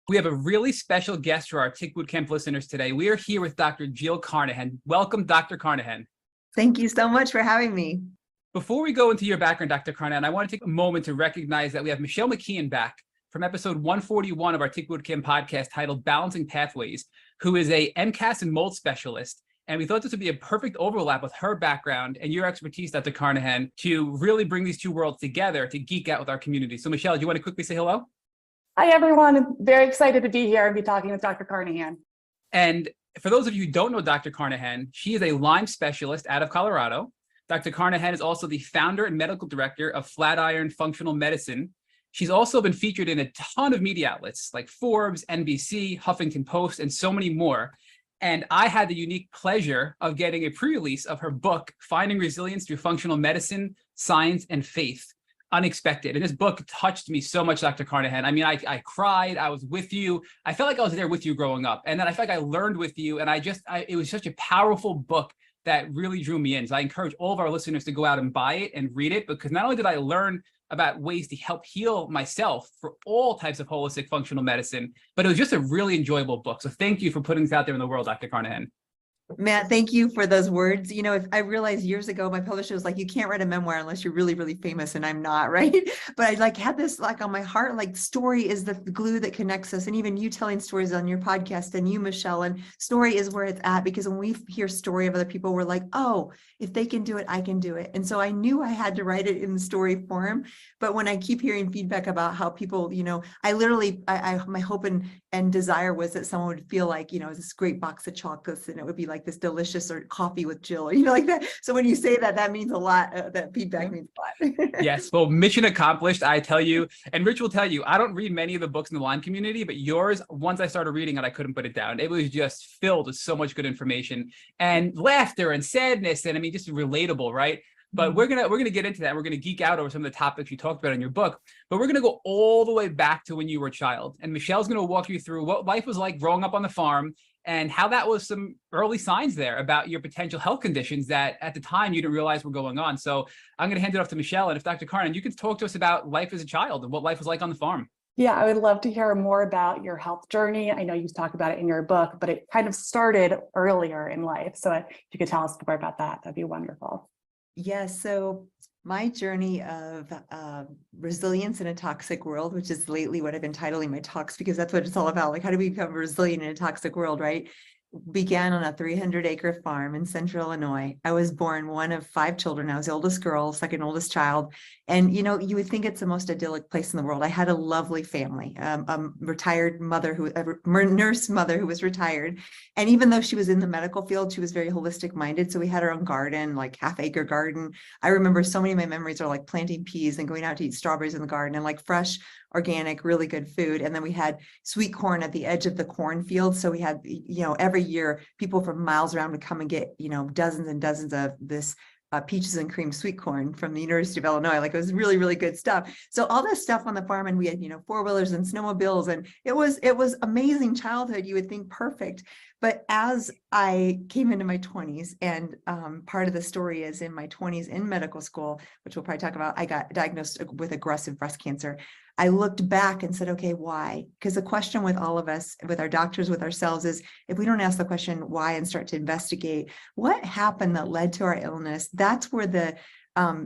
We have a really special guest for our Tick Bootcamp listeners today. We are here with Dr. Jill Carnahan. Welcome, Dr. Carnahan. Thank you so much for having me. Before we go into your background, Dr. Carnahan, I want to take a moment to recognize that we have Michelle McKeon back from episode 141 of our Tick Bootcamp podcast titled Balancing Pathways, who is a MCAS and mold specialist. And we thought this would be a perfect overlap with her background and your expertise, Dr. Carnahan, to really bring these two worlds together to geek out with our community. So Michelle, do you want to quickly say hello? Hi, everyone. I'm very excited to be here and be talking with Dr. Carnahan. And for those of you who don't know Dr. Carnahan, she is a Lyme specialist out of Colorado. Dr. Carnahan is also the founder and medical director of Flatiron Functional Medicine. She's also been featured in a ton of media outlets like Forbes, NBC, Huffington Post, and so many more. And I had the unique pleasure of getting a pre-release of her book, Finding Resilience Through Functional Medicine, Science, and Faith. Unexpected. And this book touched me so much, Dr. Carnahan. I mean, I cried. I was with you. I felt like I was there with you growing up. And then I felt like I learned with you. And it was such a powerful book that really drew me in. So I encourage all of our listeners to go out and buy it and read it, because not only did I learn about ways to help heal myself for all types of holistic functional medicine, but it was just a really enjoyable book. So thank you for putting this out there in the world, Dr. Carnahan. Matt, thank you for those words. You know, if I realized years ago, my publisher was like, you can't write a memoir unless you're really, really famous, and I'm not, right? But I had this on my heart, story is the glue that connects us. And even you telling stories on your podcast, and you, Michelle, and story is where it's at, because when we hear story of other people, we're like, oh, if they can do it, I can do it. And so I knew I had to write it in the story form. But when I keep hearing feedback about how people, I literally, my hope and desire was that someone would feel like, this great box of chocolates, and it would be like this delicious or coffee with Jill, like that. So when you say that, that means a lot. That feedback means a lot. Yes. Well, mission accomplished, I tell you. And Rich will tell you, I don't read many of the books in the Lyme community, but yours, once I started reading it, I couldn't put it down. It was just filled with so much good information and laughter and sadness. And I mean, just relatable, right? But we're gonna get into that. We're gonna geek out over some of the topics you talked about in your book, but we're gonna go all the way back to when you were a child. And Michelle's gonna walk you through what life was like growing up on the farm and how that was some early signs there about your potential health conditions that at the time you didn't realize were going on. So I'm gonna hand it off to Michelle, and if Dr. Carnahan, you can talk to us about life as a child and what life was like on the farm. Yeah, I would love to hear more about your health journey. I know you talk about it in your book, but it kind of started earlier in life. So if you could tell us more about that, that'd be wonderful. Yes. So my journey of resilience in a toxic world, which is lately what I've been titling my talks, because that's what it's all about. Like, how do we become resilient in a toxic world, right? Began on a 300-acre farm in central Illinois. I was born one of 5 children. I was the oldest girl, second oldest child. And, you would think it's the most idyllic place in the world. I had a lovely family, a retired mother, nurse mother who was retired. And even though she was in the medical field, she was very holistic minded. So we had our own garden, like half-acre garden. I remember so many of my memories are like planting peas and going out to eat strawberries in the garden, and like fresh, organic, really good food. And then we had sweet corn at the edge of the cornfield. So we had, every year people from miles around would come and get, dozens and dozens of this peaches and cream sweet corn from the University of Illinois. Like, it was really, really good stuff. So all this stuff on the farm, and we had, 4-wheelers and snowmobiles, and it was amazing childhood. You would think perfect. But as I came into my 20s, and part of the story is in my 20s in medical school, which we'll probably talk about, I got diagnosed with aggressive breast cancer. I looked back and said, okay, why? Because the question with all of us, with our doctors, with ourselves, is if we don't ask the question why and start to investigate what happened that led to our illness, that's where the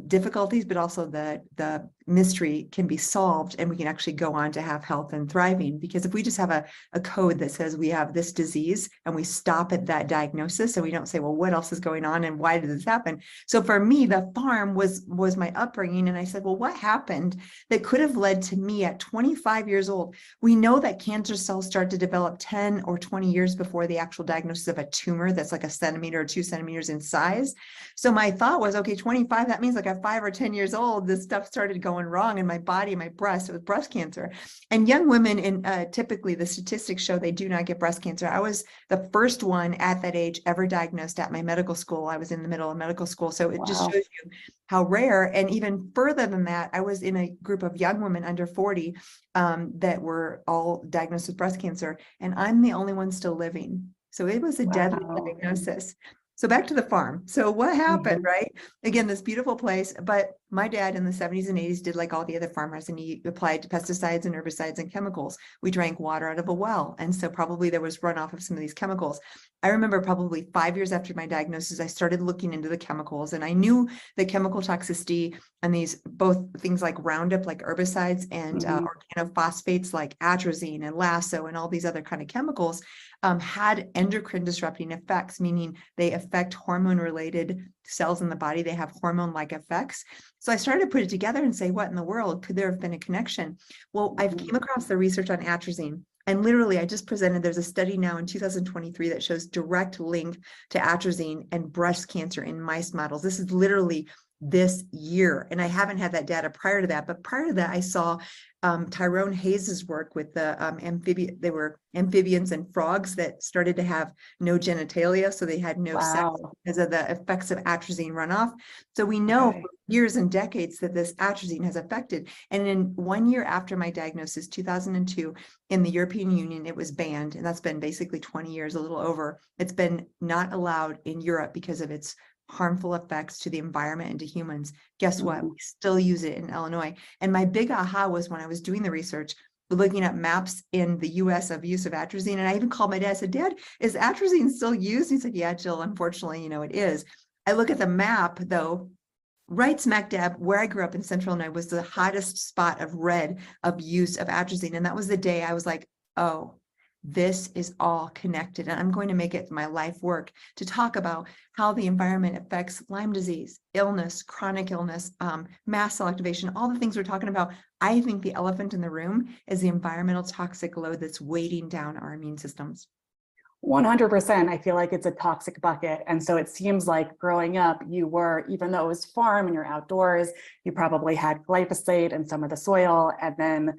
difficulties, but also the mystery can be solved, and we can actually go on to have health and thriving. Because if we just have a code that says we have this disease and we stop at that diagnosis, and we don't say, well, what else is going on and why did this happen? So for me, the farm was my upbringing. And I said, well, what happened that could have led to me at 25 years old? We know that cancer cells start to develop 10 or 20 years before the actual diagnosis of a tumor that's like 1 centimeter or 2 centimeters in size. So my thought was, okay, 25, that means like at 5 or 10 years old, this stuff started going wrong in my body, my breast. It was breast cancer. And young women, typically the statistics show they do not get breast cancer. I was the first one at that age ever diagnosed at my medical school. I was in the middle of medical school. So it just shows you how rare. And even further than that, I was in a group of young women under 40 that were all diagnosed with breast cancer. And I'm the only one still living. So it was a deadly diagnosis. So back to the farm. So what happened, right? Again, this beautiful place, but My dad in the 70s and 80s did like all the other farmers, and he applied pesticides and herbicides and chemicals. We drank water out of a well. And so probably there was runoff of some of these chemicals. I remember probably 5 years after my diagnosis, I started looking into the chemicals, and I knew the chemical toxicity and these both things like Roundup, like herbicides, and organophosphates like atrazine and lasso and all these other kind of chemicals had endocrine disrupting effects, meaning they affect hormone related cells in the body. They have hormone like effects. So I started to put it together and say, what in the world could there have been a connection? Well, I've came across the research on atrazine. And literally, I just presented, there's a study now in 2023 that shows direct link to atrazine and breast cancer in mice models. This is literally this year. And I haven't had that data prior to that, but prior to that, I saw Tyrone Hayes's work with the they were amphibians and frogs that started to have no genitalia. So they had no sex because of the effects of atrazine runoff. So we know for years and decades that this atrazine has affected. And in 1 year after my diagnosis, 2002, in the European Union, it was banned. And that's been basically 20 years, a little over. It's been not allowed in Europe because of its harmful effects to the environment and to humans. Guess what? We still use it in Illinois. And my big aha was when I was doing the research, looking at maps in the US of use of atrazine. And I even called my dad, I said, Dad, is atrazine still used? He said, yeah, Jill, unfortunately, it is. I look at the map though, right smack dab where I grew up in Central Illinois was the hottest spot of red of use of atrazine. And that was the day I was like, oh, this is all connected, and I'm going to make it my life work to talk about how the environment affects Lyme disease, illness, chronic illness, mast cell activation, all the things we're talking about. I think the elephant in the room is the environmental toxic load that's weighting down our immune systems. 100%. I feel like it's a toxic bucket. And so it seems like growing up, you were, even though it was farm and you're outdoors, you probably had glyphosate in some of the soil, and then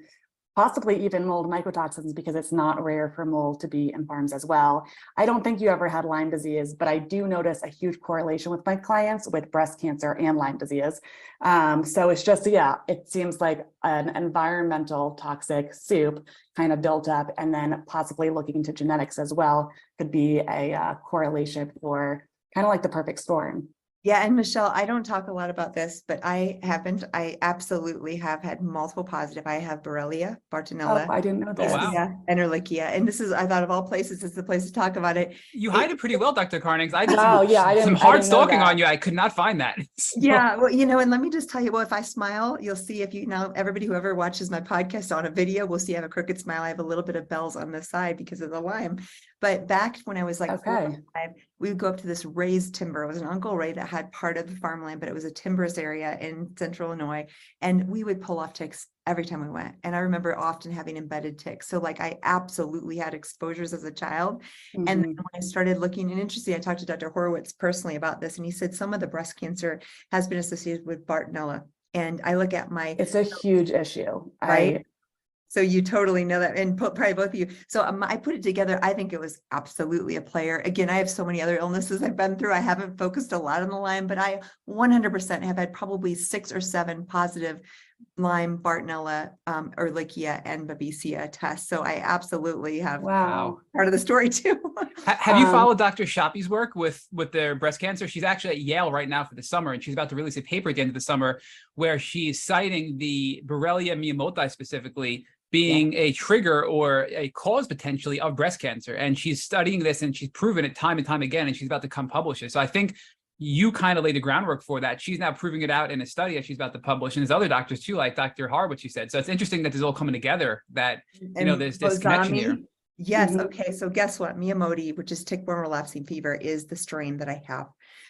possibly even mold mycotoxins, because it's not rare for mold to be in farms as well. I don't think you ever had Lyme disease, but I do notice a huge correlation with my clients with breast cancer and Lyme disease. So it's just, it seems like an environmental toxic soup kind of built up, and then possibly looking into genetics as well could be a correlation for kind of like the perfect storm. Yeah. And Michelle, I don't talk a lot about this, but I absolutely have had multiple positive. I have Borrelia, Bartonella. Oh, I didn't know this. And Ehrlichia. And this is, I thought of all places, it's the place to talk about it. You hide it pretty well, Dr. Carnahan. I did some hard stalking on you. I could not find that. So. Yeah. Well, and let me just tell you, if I smile, you'll see, if everybody, whoever watches my podcast on a video, will see I have a crooked smile. I have a little bit of bells on the side because of the Lyme. But back when I was like 4 or 5, we would go up to this raised timber. It was an Uncle Ray that had part of the farmland, but it was a timberous area in Central Illinois. And we would pull off ticks every time we went. And I remember often having embedded ticks. So like I absolutely had exposures as a child. And then when I started looking, and interesting, I talked to Dr. Horowitz personally about this, and he said some of the breast cancer has been associated with Bartonella. And I look at it's a huge issue, right? So you totally know that, and probably both of you. So I put it together. I think it was absolutely a player. Again, I have so many other illnesses I've been through. I haven't focused a lot on the Lyme, but I 100% have had probably 6 or 7 positive Lyme, Bartonella, Ehrlichia, and Babesia tests. So I absolutely have part of the story too. Have you followed Dr. Shoppy's work with their breast cancer? She's actually at Yale right now for the summer, and she's about to release a paper at the end of the summer where she's citing the Borrelia miyamotoi specifically being a trigger or a cause potentially of breast cancer. And she's studying this, and she's proven it time and time again, and she's about to come publish it. So I think you kind of laid the groundwork for that. She's now proving it out in a study that she's about to publish. And there's other doctors too, like Dr. Horowitz, you said. So it's interesting that this is all coming together, that, there's this connection here. Yes. Okay. So guess what? Miyamotoi, which is tick-borne relapsing fever, is the strain that I have.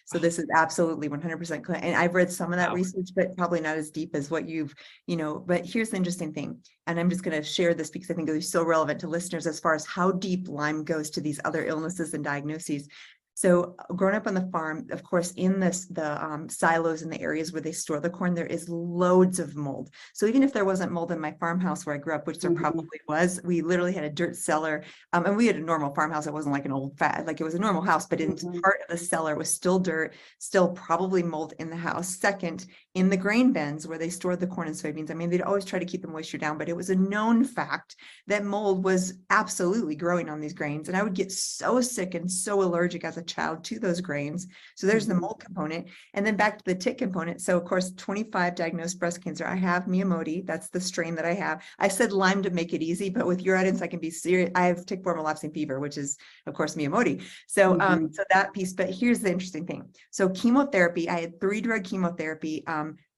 So this is absolutely 100% correct. And I've read some of that research, but probably not as deep as what you've, but here's the interesting thing. And I'm just going to share this because I think it's so relevant to listeners as far as how deep Lyme goes to these other illnesses and diagnoses. So growing up on the farm, of course, in the silos in the areas where they store the corn, there is loads of mold. So even if there wasn't mold in my farmhouse where I grew up, which there probably was, we literally had a dirt cellar, and we had a normal farmhouse. It wasn't like an old like it was a normal house, but in part of the cellar was still dirt, still probably mold in the house. Second, in the grain bins where they stored the corn and soybeans. I mean, they'd always try to keep the moisture down, but it was a known fact that mold was absolutely growing on these grains. And I would get so sick and so allergic as a child to those grains. So there's the mold component. And then back to the tick component. So of course, 25 diagnosed breast cancer. I have Miyamoti. That's the strain that I have. I said Lyme to make it easy, but with uritis, I can be serious. I have tick-borne relapsing fever, which is of course Miyamoti. So, so that piece, but here's the interesting thing. So chemotherapy, I had 3-drug chemotherapy,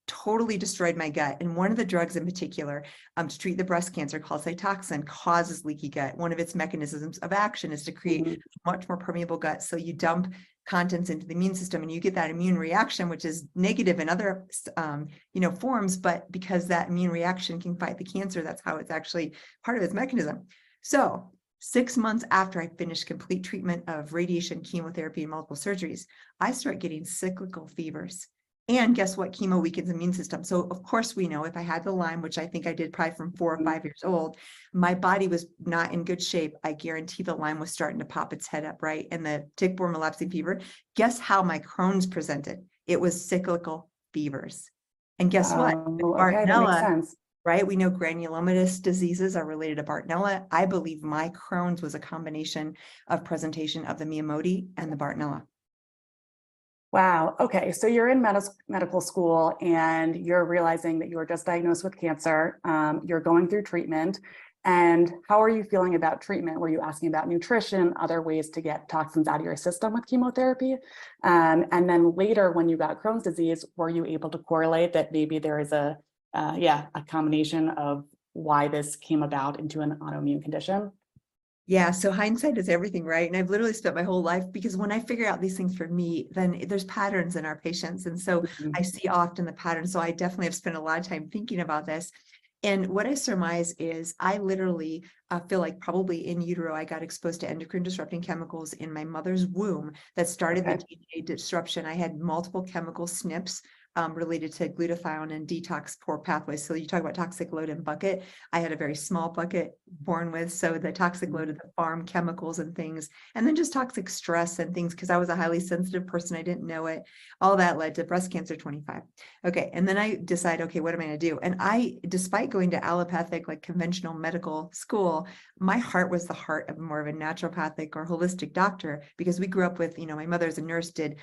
totally destroyed my gut. And one of the drugs in particular, to treat the breast cancer called Cytoxan, causes leaky gut. One of its mechanisms of action is to create a much more permeable gut. So you dump contents into the immune system and you get that immune reaction, which is negative in other, forms, but because that immune reaction can fight the cancer, that's how it's actually part of its mechanism. So 6 months after I finished complete treatment of radiation, chemotherapy, and multiple surgeries, I start getting cyclical fevers. And guess what? Chemo weakens the immune system. So of course we know if I had the Lyme, which I think I did probably from 4 or 5 years old, my body was not in good shape. I guarantee the Lyme was starting to pop its head up, right? And the tick-borne relapsing fever, guess how my Crohn's presented? It was cyclical fevers. And guess what? Okay, that makes sense. Right? We know granulomatous diseases are related to Bartonella. I believe my Crohn's was a combination of presentation of the Miyamoti and the Bartonella. Wow. Okay. So you're in medical school and you're realizing that you were just diagnosed with cancer. You're going through treatment. And how are you feeling about treatment? Were you asking about nutrition, other ways to get toxins out of your system with chemotherapy? And then later, when you got Crohn's disease, were you able to correlate that maybe there is a combination of why this came about into an autoimmune condition? Yeah, so hindsight is everything, right? And I've literally spent my whole life, because when I figure out these things for me, then there's patterns in our patients. And so I see often the patterns. So I definitely have spent a lot of time thinking about this. And what I surmise is I literally feel like probably in utero, I got exposed to endocrine disrupting chemicals in my mother's womb that started the DNA disruption. I had multiple chemical SNPs related to glutathione and detox poor pathways. So you talk about toxic load and bucket. I had a very small bucket born with. So the toxic load of the farm chemicals and things, and then just toxic stress and things, because I was a highly sensitive person. I didn't know it. All that led to breast cancer 25. Okay. And then I decide, okay, what am I going to do? And I, despite going to allopathic, like conventional medical school, my heart was the heart of more of a naturopathic or holistic doctor, because we grew up with, my mother's a nurse, did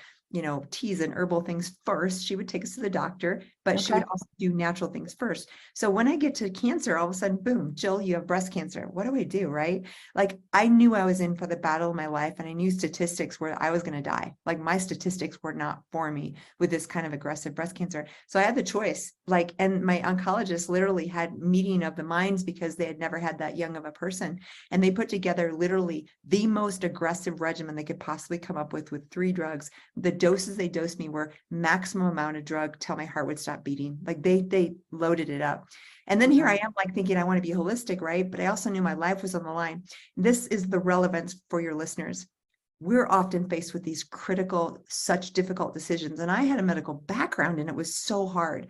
teas and herbal things first. She would take us to the doctor, but she would also do natural things first. So when I get to cancer, all of a sudden, boom, Jill, you have breast cancer. What do I do, right? Like I knew I was in for the battle of my life, and I knew statistics where I was going to die. Like my statistics were not for me with this kind of aggressive breast cancer. So I had the choice, and my oncologist literally had meeting of the minds, because they had never had that young of a person. And they put together literally the most aggressive regimen they could possibly come up with 3 drugs. The doses they dosed me were maximum amount of drug till my heart would stop beating. Like they loaded it up. And then here I am, like thinking I want to be holistic, right? But I also knew my life was on the line. This is the relevance for your listeners. We're often faced with these critical, such difficult decisions. And I had a medical background and it was so hard.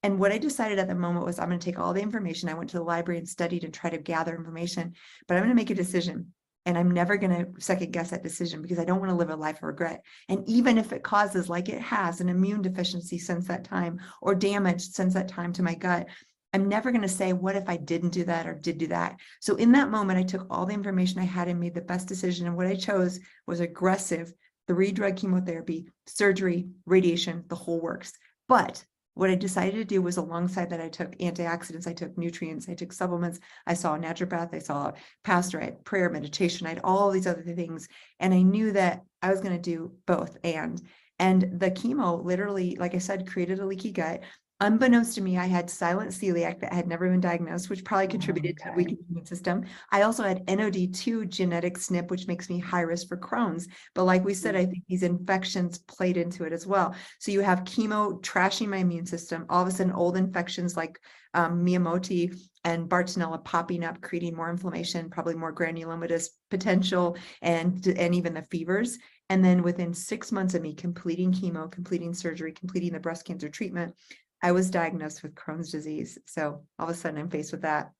And what I decided at the moment was, I'm going to take all the information. I went to the library and studied and tried to gather information, but I'm going to make a decision. And I'm never going to second guess that decision, because I don't want to live a life of regret. And even if it causes, like it has, an immune deficiency since that time, or damage since that time to my gut, I'm never going to say, what if I didn't do that or did do that? So in that moment, I took all the information I had and made the best decision. And what I chose was aggressive 3-drug chemotherapy, surgery, radiation, the whole works. But what I decided to do was, alongside that, I took antioxidants, I took nutrients, I took supplements, I saw a naturopath, I saw a pastor, I had prayer, meditation, I had all these other things. And I knew that I was going to do both. And the chemo literally, like I said, created a leaky gut. Unbeknownst to me, I had silent celiac that had never been diagnosed, which probably contributed to the weakened immune system. I also had NOD2 genetic SNP, which makes me high risk for Crohn's. But like we said, I think these infections played into it as well. So you have chemo trashing my immune system. All of a sudden, old infections like Miyamoti and Bartonella popping up, creating more inflammation, probably more granulomatous potential, and even the fevers. And then within 6 months of me completing chemo, completing surgery, completing the breast cancer treatment, I was diagnosed with Crohn's disease. So all of a sudden I'm faced with that.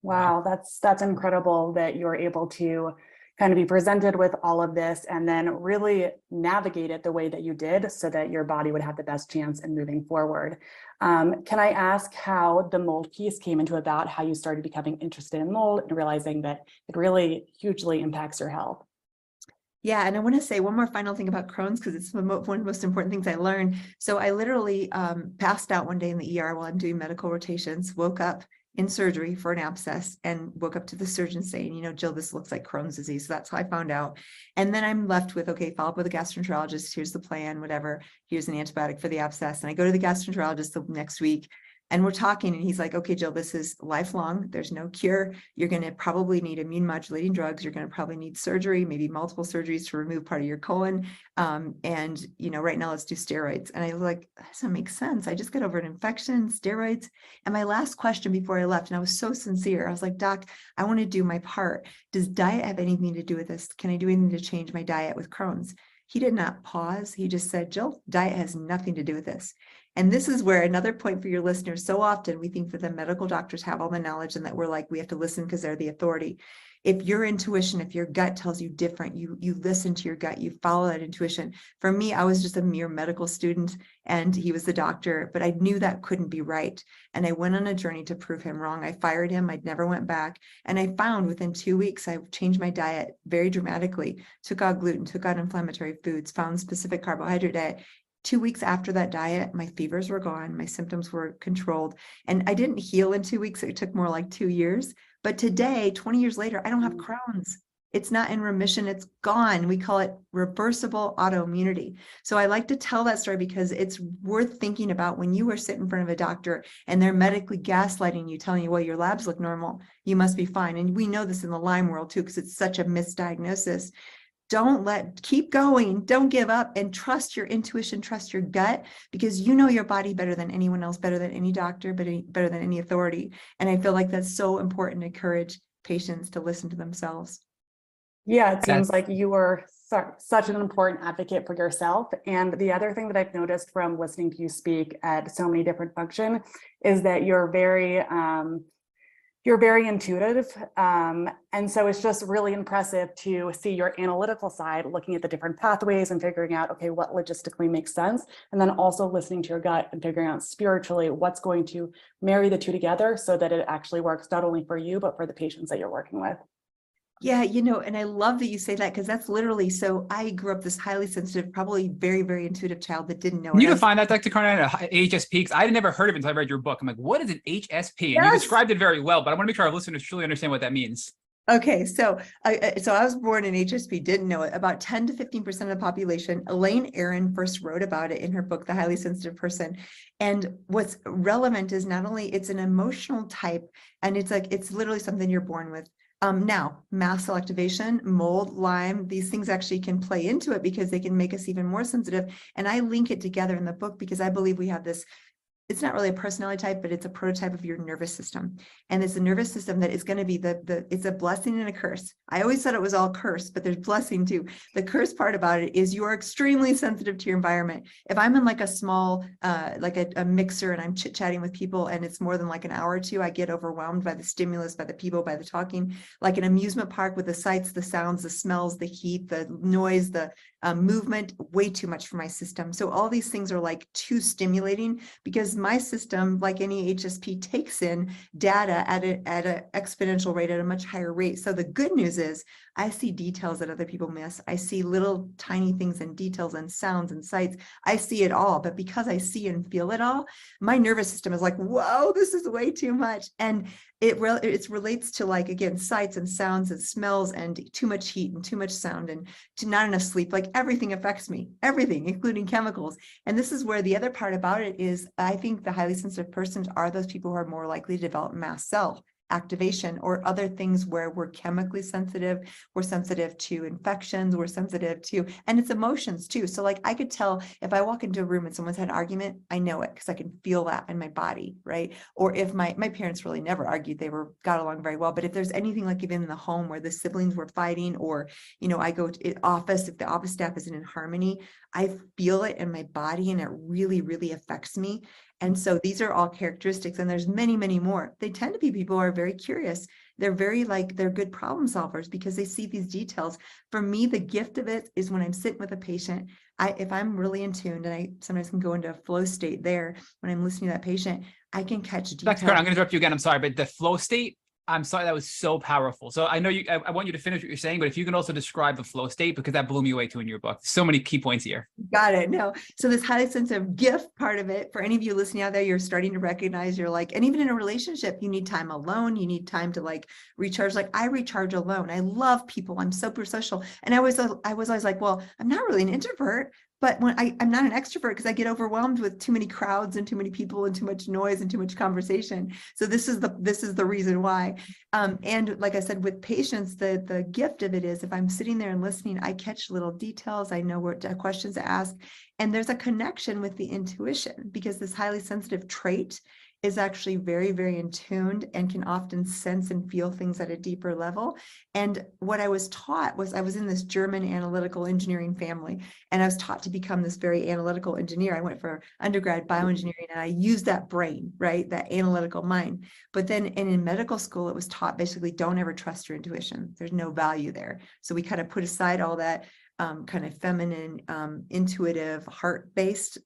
Wow, that's incredible that you're able to kind of be presented with all of this and then really navigate it the way that you did so that your body would have the best chance in moving forward. Can I ask how the mold piece came into about, how you started becoming interested in mold and realizing that it really hugely impacts your health? Yeah, and I want to say one more final thing about Crohn's, because it's one of the most important things I learned. So I literally passed out one day in the ER while I'm doing medical rotations, woke up in surgery for an abscess, and woke up to the surgeon saying, you know, Jill, this looks like Crohn's disease. So that's how I found out. And then I'm left with, okay, follow up with a gastroenterologist. Here's the plan, whatever. Here's an antibiotic for the abscess. And I go to the gastroenterologist the next week. And we're talking, and he's like, okay, Jill, this is lifelong. There's no cure. You're going to probably need immune modulating drugs. You're going to probably need surgery, maybe multiple surgeries to remove part of your colon. And, you know, right now let's do steroids. And I was like, that doesn't make sense. I just got over an infection, steroids. And my last question before I left, and I was so sincere, I was like, Doc, I want to do my part. Does diet have anything to do with this? Can I do anything to change my diet with Crohn's? He did not pause. He just said, Jill, diet has nothing to do with this. And this is where another point for your listeners, so often we think that the medical doctors have all the knowledge and that we're like, we have to listen because they're the authority. If your intuition, if your gut tells you different, you listen to your gut, you follow that intuition. For me, I was just a mere medical student and he was the doctor, but I knew that couldn't be right. And I went on a journey to prove him wrong. I fired him. I never went back. And I found within 2 weeks, I changed my diet very dramatically, took out gluten, took out inflammatory foods, found specific carbohydrate diet. 2 weeks after that diet, my fevers were gone, my symptoms were controlled, and I didn't heal in 2 weeks. It took more like 2 years. But today, 20 years later, I don't have Crohn's. It's not in remission. It's gone. We call it reversible autoimmunity. So I like to tell that story because it's worth thinking about when you are sitting in front of a doctor and they're medically gaslighting you, telling you, well, your labs look normal, you must be fine. And we know this in the Lyme world too, because it's such a misdiagnosis. Keep going, don't give up, and trust your intuition, trust your gut, because you know your body better than anyone else, better than any doctor, but better than any authority. And I feel like that's so important to encourage patients to listen to themselves. Yeah, it seems like you were such an important advocate for yourself. And the other thing that I've noticed from listening to you speak at so many different functions is that you're very intuitive. And so it's just really impressive to see your analytical side, looking at the different pathways and figuring out, okay, what logistically makes sense. And then also listening to your gut and figuring out spiritually what's going to marry the two together so that it actually works not only for you, but for the patients that you're working with. Yeah, you know, and I love that you say that, because that's literally, so I grew up this highly sensitive, probably very, very intuitive child that didn't know. Can you define that, Dr. Carnahan, HSP? Because I had never heard of it until I read your book. I'm like, what is an HSP? And you described it very well, but I want to make sure our listeners truly understand what that means. Okay, so I was born in HSP, didn't know it. About 10 to 15% of the population. Elaine Aron first wrote about it in her book, The Highly Sensitive Person. And what's relevant is not only it's an emotional type, and it's like, it's literally something you're born with. Now, mast cell activation, mold, Lyme, these things actually can play into it because they can make us even more sensitive. And I link it together in the book because I believe we have this, it's not really a personality type, but it's a prototype of your nervous system. And it's a nervous system that is going to be it's a blessing and a curse. I always thought it was all curse, but there's blessing too. The curse part about it is you are extremely sensitive to your environment. If I'm in like a small, like a mixer and I'm chit-chatting with people and it's more than like an hour or two, I get overwhelmed by the stimulus, by the people, by the talking. Like an amusement park with the sights, the sounds, the smells, the heat, the noise, the movement, way too much for my system. So all these things are like too stimulating because my system, like any HSP, takes in data at an exponential rate, at a much higher rate. So the good news is I see details that other people miss. I see little tiny things and details and sounds and sights. I see it all, but because I see and feel it all, my nervous system is like, whoa, this is way too much. And it relates to, like, again, sights and sounds and smells and too much heat and too much sound and not enough sleep. Like everything affects me, everything, including chemicals. And this is where the other part about it is, I think the highly sensitive persons are those people who are more likely to develop mast cell activation or other things where we're chemically sensitive, we're sensitive to infections, we're sensitive to, and it's emotions too. So like I could tell if I walk into a room and someone's had an argument, I know it because I can feel that in my body, right? Or if my parents really never argued, they got along very well. But if there's anything like even in the home where the siblings were fighting, or, you know, I go to office, if the office staff isn't in harmony, I feel it in my body and it really, really affects me. And so these are all characteristics, and there's many, many more. They tend to be people who are very curious. they're very like, they're good problem solvers because they see these details. For me, the gift of it is when I'm sitting with a patient, if I'm really in tune, and I sometimes can go into a flow state there when I'm listening to that patient, I can catch Dr. details. Carnahan, I'm going to interrupt you again. I'm sorry, but the flow state, I'm sorry, that was so powerful. So I know I want you to finish what you're saying, but if you can also describe the flow state, because that blew me away too in your book. So many key points here. Got it. No. So this highly sensitive gift part of it, for any of you listening out there, you're starting to recognize, you're like, and even in a relationship, you need time alone. You need time to like recharge. Like I recharge alone. I love people. I'm super social. And I was always like, well, I'm not really an introvert, but when I'm not an extrovert because I get overwhelmed with too many crowds and too many people and too much noise and too much conversation. So this is the reason why. And like I said, with patients, the gift of it is if I'm sitting there and listening, I catch little details. I know what questions to ask. And there's a connection with the intuition because this highly sensitive trait is actually very, very in tuned and can often sense and feel things at a deeper level. And what I was taught was I was in this German analytical engineering family, and I was taught to become this very analytical engineer. I went for undergrad bioengineering and I used that brain, right? That analytical mind. But then in medical school, it was taught basically don't ever trust your intuition. There's no value there. So we kind of put aside all that kind of feminine, intuitive, heart-based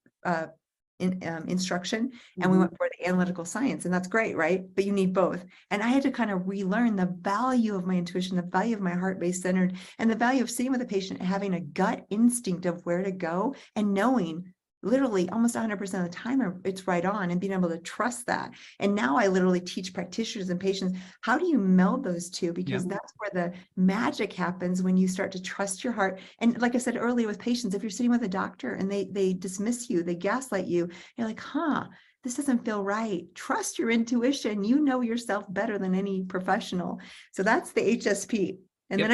instruction, and we went for the analytical science, and that's great, right? But you need both. And I had to kind of relearn the value of my intuition, the value of my heart-based centered, and the value of sitting with a patient and having a gut instinct of where to go and knowing literally almost 100% of the time it's right on, and being able to trust that. And now I literally teach practitioners and patients, how do you meld those two? Because that's where the magic happens, when you start to trust your heart. And like I said earlier with patients, if you're sitting with a doctor and they dismiss you, they gaslight you, you're like, this doesn't feel right. Trust your intuition. You know yourself better than any professional. So that's the HSP. And then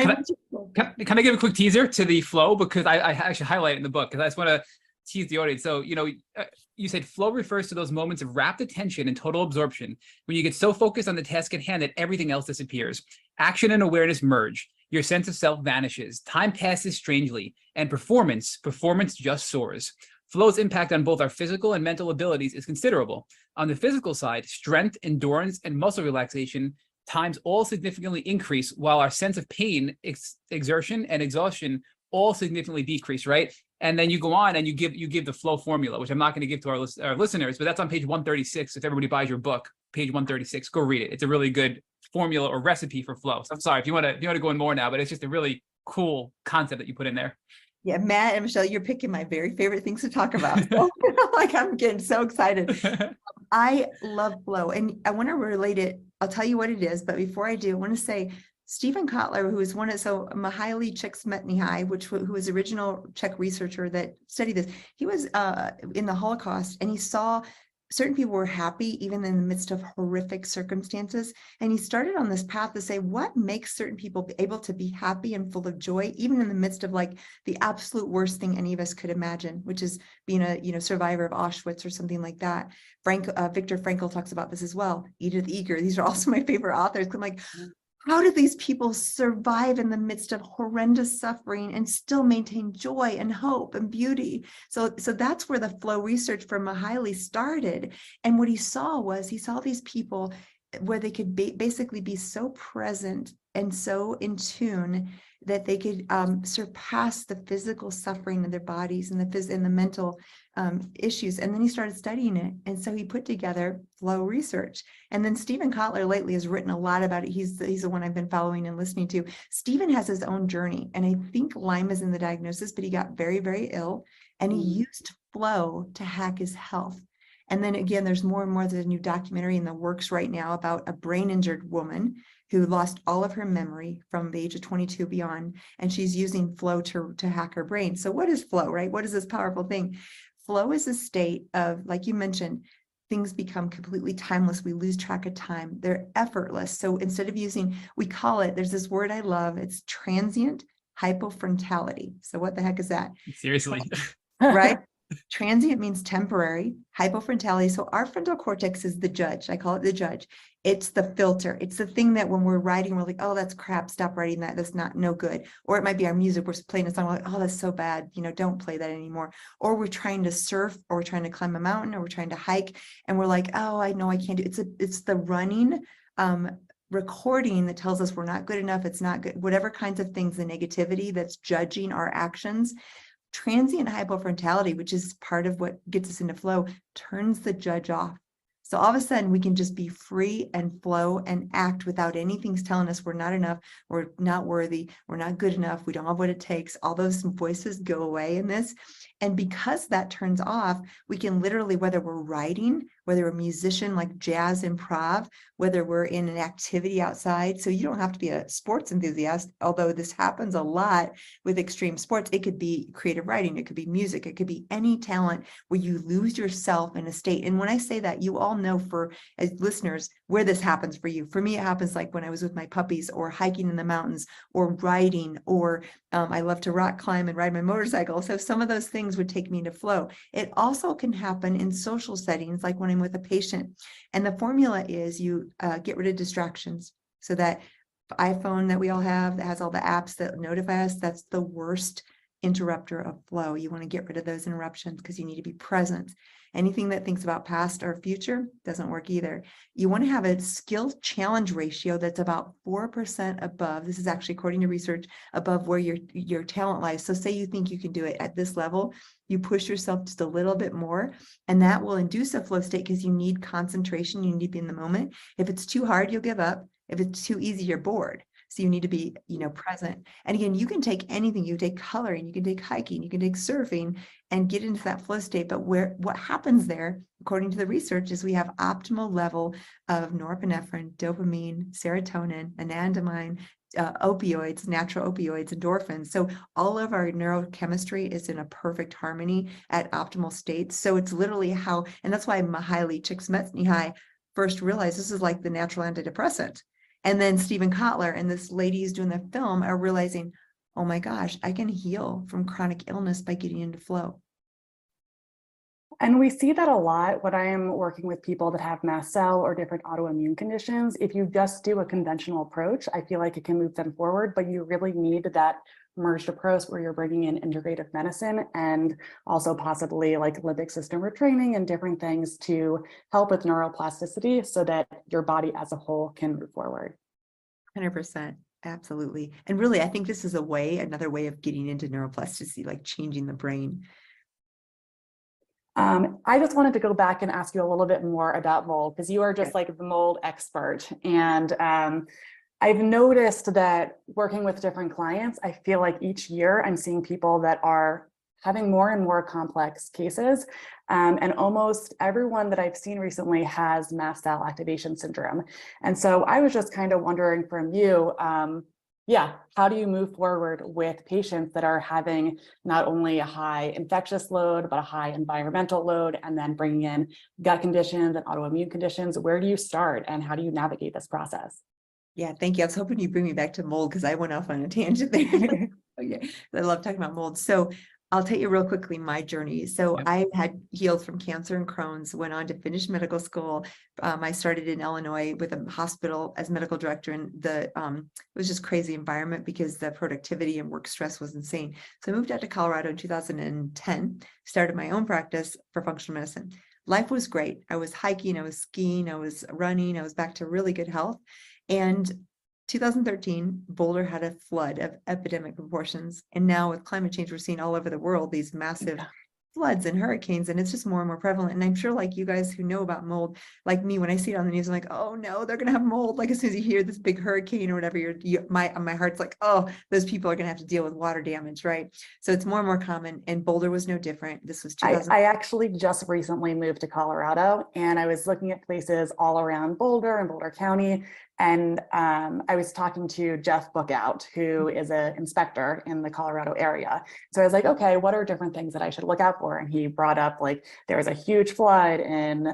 can I give a quick teaser to the flow? Because I actually highlight it in the book, because I just want to tease the audience. So, you said flow refers to those moments of rapt attention and total absorption when you get so focused on the task at hand that everything else disappears. Action and awareness merge. Your sense of self vanishes. Time passes strangely, and performance just soars. Flow's impact on both our physical and mental abilities is considerable. On the physical side, strength, endurance, and muscle relaxation times all significantly increase, while our sense of pain, exertion, and exhaustion all significantly decrease, right? And then you go on and you give the flow formula, which I'm not going to give to our listeners, but that's on page 136. If everybody buys your book, page 136, go read it. It's a really good formula or recipe for flow. So I'm sorry if you want to go in more now, but it's just a really cool concept that you put in there. Yeah, Matt and Michelle, you're picking my very favorite things to talk about. So, like, I'm getting so excited. I love flow, and I want to relate it. I'll tell you what it is, but before I do, I want to say Stephen Kotler, who is Mihaly Csikszentmihalyi, who was the original Czech researcher that studied this. He was in the Holocaust, and he saw certain people were happy even in the midst of horrific circumstances. And he started on this path to say, what makes certain people able to be happy and full of joy, even in the midst of like the absolute worst thing any of us could imagine, which is being a survivor of Auschwitz or something like that. Viktor Frankl talks about this as well. Edith Eger. These are also my favorite authors. I'm like, how do these people survive in the midst of horrendous suffering and still maintain joy and hope and beauty? So that's where the flow research for Mihaly started. And what he saw these people where they could basically be so present and so in tune that they could surpass the physical suffering of their bodies and the mental issues. And then he started studying it. And so he put together flow research. And then Stephen Kotler lately has written a lot about it. He's the one I've been following and listening to. Stephen has his own journey. And I think Lyme is in the diagnosis, but he got very, very ill. And he used flow to hack his health. And then again, there's more and more. There's a new documentary in the works right now about a brain injured woman who lost all of her memory from the age of 22 beyond, and she's using flow to hack her brain. So what is flow, right? What is this powerful thing? Flow is a state of, like you mentioned, things become completely timeless. We lose track of time. They're effortless. So instead of we call it, there's this word I love, it's transient hypofrontality. So what the heck is that? Seriously. Right? Transient means temporary, hypofrontality. So our frontal cortex is the judge. I call it the judge. It's the filter. It's the thing that when we're writing, we're like, oh, that's crap. Stop writing that. That's no good. Or it might be our music. We're playing a song. We're like, oh, that's so bad. Don't play that anymore. Or we're trying to surf, or we're trying to climb a mountain, or we're trying to hike. And we're like, oh, I know I can't do it. It's the running recording that tells us we're not good enough, it's not good, whatever kinds of things, the negativity that's judging our actions. Transient hypofrontality, which is part of what gets us into flow, turns the judge off. So all of a sudden we can just be free and flow and act without anything's telling us we're not enough, we're not worthy, we're not good enough, we don't have what it takes. All those voices go away in this. And because that turns off, we can literally, whether we're writing, whether we're a musician like jazz improv, whether we're in an activity outside. So you don't have to be a sports enthusiast, although this happens a lot with extreme sports. It could be creative writing, it could be music, it could be any talent where you lose yourself in a state. And when I say that, you all know, for as listeners, where this happens for you. For me, it happens like when I was with my puppies, or hiking in the mountains, or writing, or I love to rock climb and ride my motorcycle. So some of those things would take me into flow. It also can happen in social settings, like when I'm with a patient. And the formula is you get rid of distractions. So that iPhone that we all have that has all the apps that notify us, that's the worst interrupter of flow. You want to get rid of those interruptions because you need to be present. Anything that thinks about past or future doesn't work either. You want to have a skill challenge ratio that's about 4% above. This is actually, according to research, above where your talent lies. So say you think you can do it at this level, you push yourself just a little bit more, and that will induce a flow state because you need concentration. You need to be in the moment. If it's too hard, you'll give up. If it's too easy, you're bored. So you need to be, present. And again, you can take anything. You take coloring, you can take hiking, you can take surfing, and get into that flow state. But what happens there, according to the research, is we have optimal level of norepinephrine, dopamine, serotonin, anandamide, opioids, natural opioids, endorphins. So all of our neurochemistry is in a perfect harmony at optimal states. So it's literally how, and that's why Mihaly Csikszentmihalyi first realized this is like the natural antidepressant. And then Stephen Kotler and this lady who's doing the film are realizing, oh my gosh, I can heal from chronic illness by getting into flow. And we see that a lot when I am working with people that have mast cell or different autoimmune conditions. If you just do a conventional approach, I feel like it can move them forward, but you really need that merged approach where you're bringing in integrative medicine and also possibly like limbic system retraining and different things to help with neuroplasticity so that your body as a whole can move forward. 100%. Absolutely. And really, I think this is another way of getting into neuroplasticity, like changing the brain. I just wanted to go back and ask you a little bit more about mold, because you are just like the mold expert. And I've noticed that working with different clients, I feel like each year I'm seeing people that are having more and more complex cases. And almost everyone that I've seen recently has mast cell activation syndrome. And so I was just kind of wondering from you, how do you move forward with patients that are having not only a high infectious load, but a high environmental load, and then bringing in gut conditions and autoimmune conditions? Where do you start and how do you navigate this process? Yeah, thank you. I was hoping you'd bring me back to mold because I went off on a tangent there. Okay, I love talking about mold. So I'll tell you real quickly my journey. So I had healed from cancer and Crohn's, went on to finish medical school. I started in Illinois with a hospital as medical director, and it was just crazy environment because the productivity and work stress was insane. So I moved out to Colorado in 2010, started my own practice for functional medicine. Life was great. I was hiking, I was skiing, I was running, I was back to really good health. And 2013, Boulder had a flood of epidemic proportions. And now with climate change, we're seeing all over the world these massive floods and hurricanes, and it's just more and more prevalent. And I'm sure like you guys who know about mold, like me, when I see it on the news, I'm like, oh no, they're gonna have mold. Like as soon as you hear this big hurricane or whatever, my heart's like, oh, those people are gonna have to deal with water damage, right? So it's more and more common, and Boulder was no different. This was 2000. I actually just recently moved to Colorado, and I was looking at places all around Boulder and Boulder County. And I was talking to Jeff Bookout, who is an inspector in the Colorado area. So I was like, okay, what are different things that I should look out for? And he brought up like, there was a huge flood in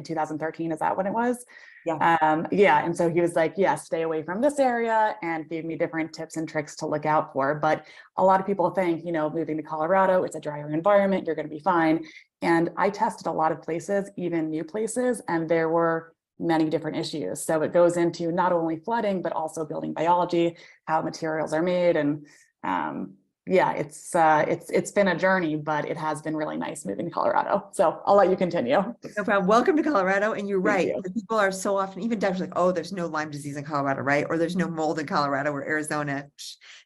2013. Is that when it was? Yeah. And so he was like, stay away from this area, and gave me different tips and tricks to look out for. But a lot of people think, moving to Colorado, it's a drier environment, you're going to be fine. And I tested a lot of places, even new places, and there were many different issues. So it goes into not only flooding, but also building biology, how materials are made. And yeah, it's been a journey, but it has been really nice moving to Colorado. So I'll let you continue. No problem. Welcome to Colorado. And you're Thank right. you. The people are so often, even doctors like, oh, there's no Lyme disease in Colorado, right? Or there's no mold in Colorado or Arizona.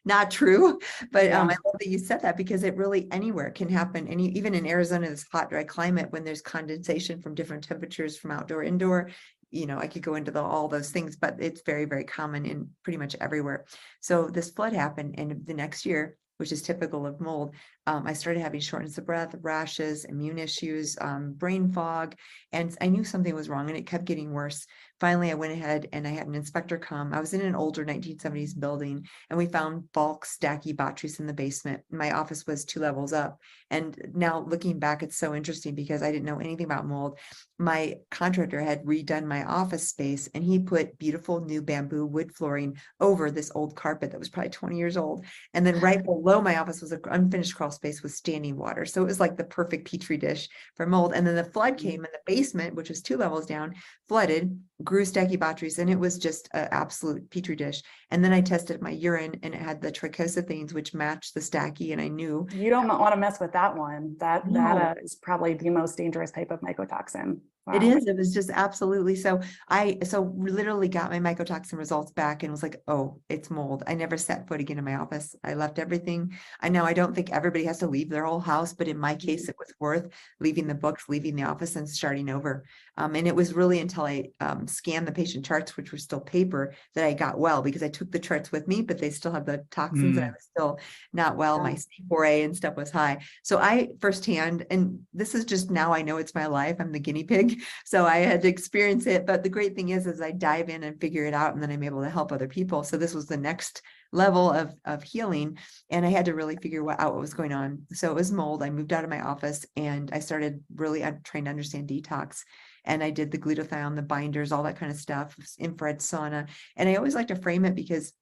Not true. But Yeah. I love that you said that because it really anywhere can happen. And even in Arizona, this hot, dry climate, when there's condensation from different temperatures from outdoor, indoor, I could go into all those things, but it's very, very common in pretty much everywhere. So this flood happened, and the next year, which is typical of mold, I started having shortness of breath, rashes, immune issues, brain fog, and I knew something was wrong and it kept getting worse. Finally, I went ahead and I had an inspector come. I was in an older 1970s building and we found bulk Stachybotrys in the basement. My office was 2 levels up. And now looking back, it's so interesting because I didn't know anything about mold. My contractor had redone my office space and he put beautiful new bamboo wood flooring over this old carpet that was probably 20 years old. And then right below my office was an unfinished crawl space with standing water. So it was like the perfect petri dish for mold. And then the flood came and the basement, which was 2 levels down, flooded, grew Stachybotrys, and it was just an absolute petri dish. And then I tested my urine and it had the trichosithanes, which matched the Stachy, and I knew. You don't want to mess with that one. That No. is probably the most dangerous type of mycotoxin. It Wow. is. It was just absolutely. So we literally got my mycotoxin results back and was like, oh, it's mold. I never set foot again in my office. I left everything. I know I don't think everybody has to leave their whole house, but in my case, it was worth leaving the books, leaving the office and starting over. And it was really until I scanned the patient charts, which were still paper, that I got well, because I took the charts with me, but they still have the toxins and I was still not well. Yeah. My C4A and stuff was high. So I firsthand, and this is just now I know it's my life. I'm the guinea pig. So I had to experience it. But the great thing is I dive in and figure it out, and then I'm able to help other people. So this was the next level of healing. And I had to really figure out what was going on. So it was mold. I moved out of my office and I started really trying to understand detox. And I did the glutathione, the binders, all that kind of stuff, infrared sauna. And I always like to frame it because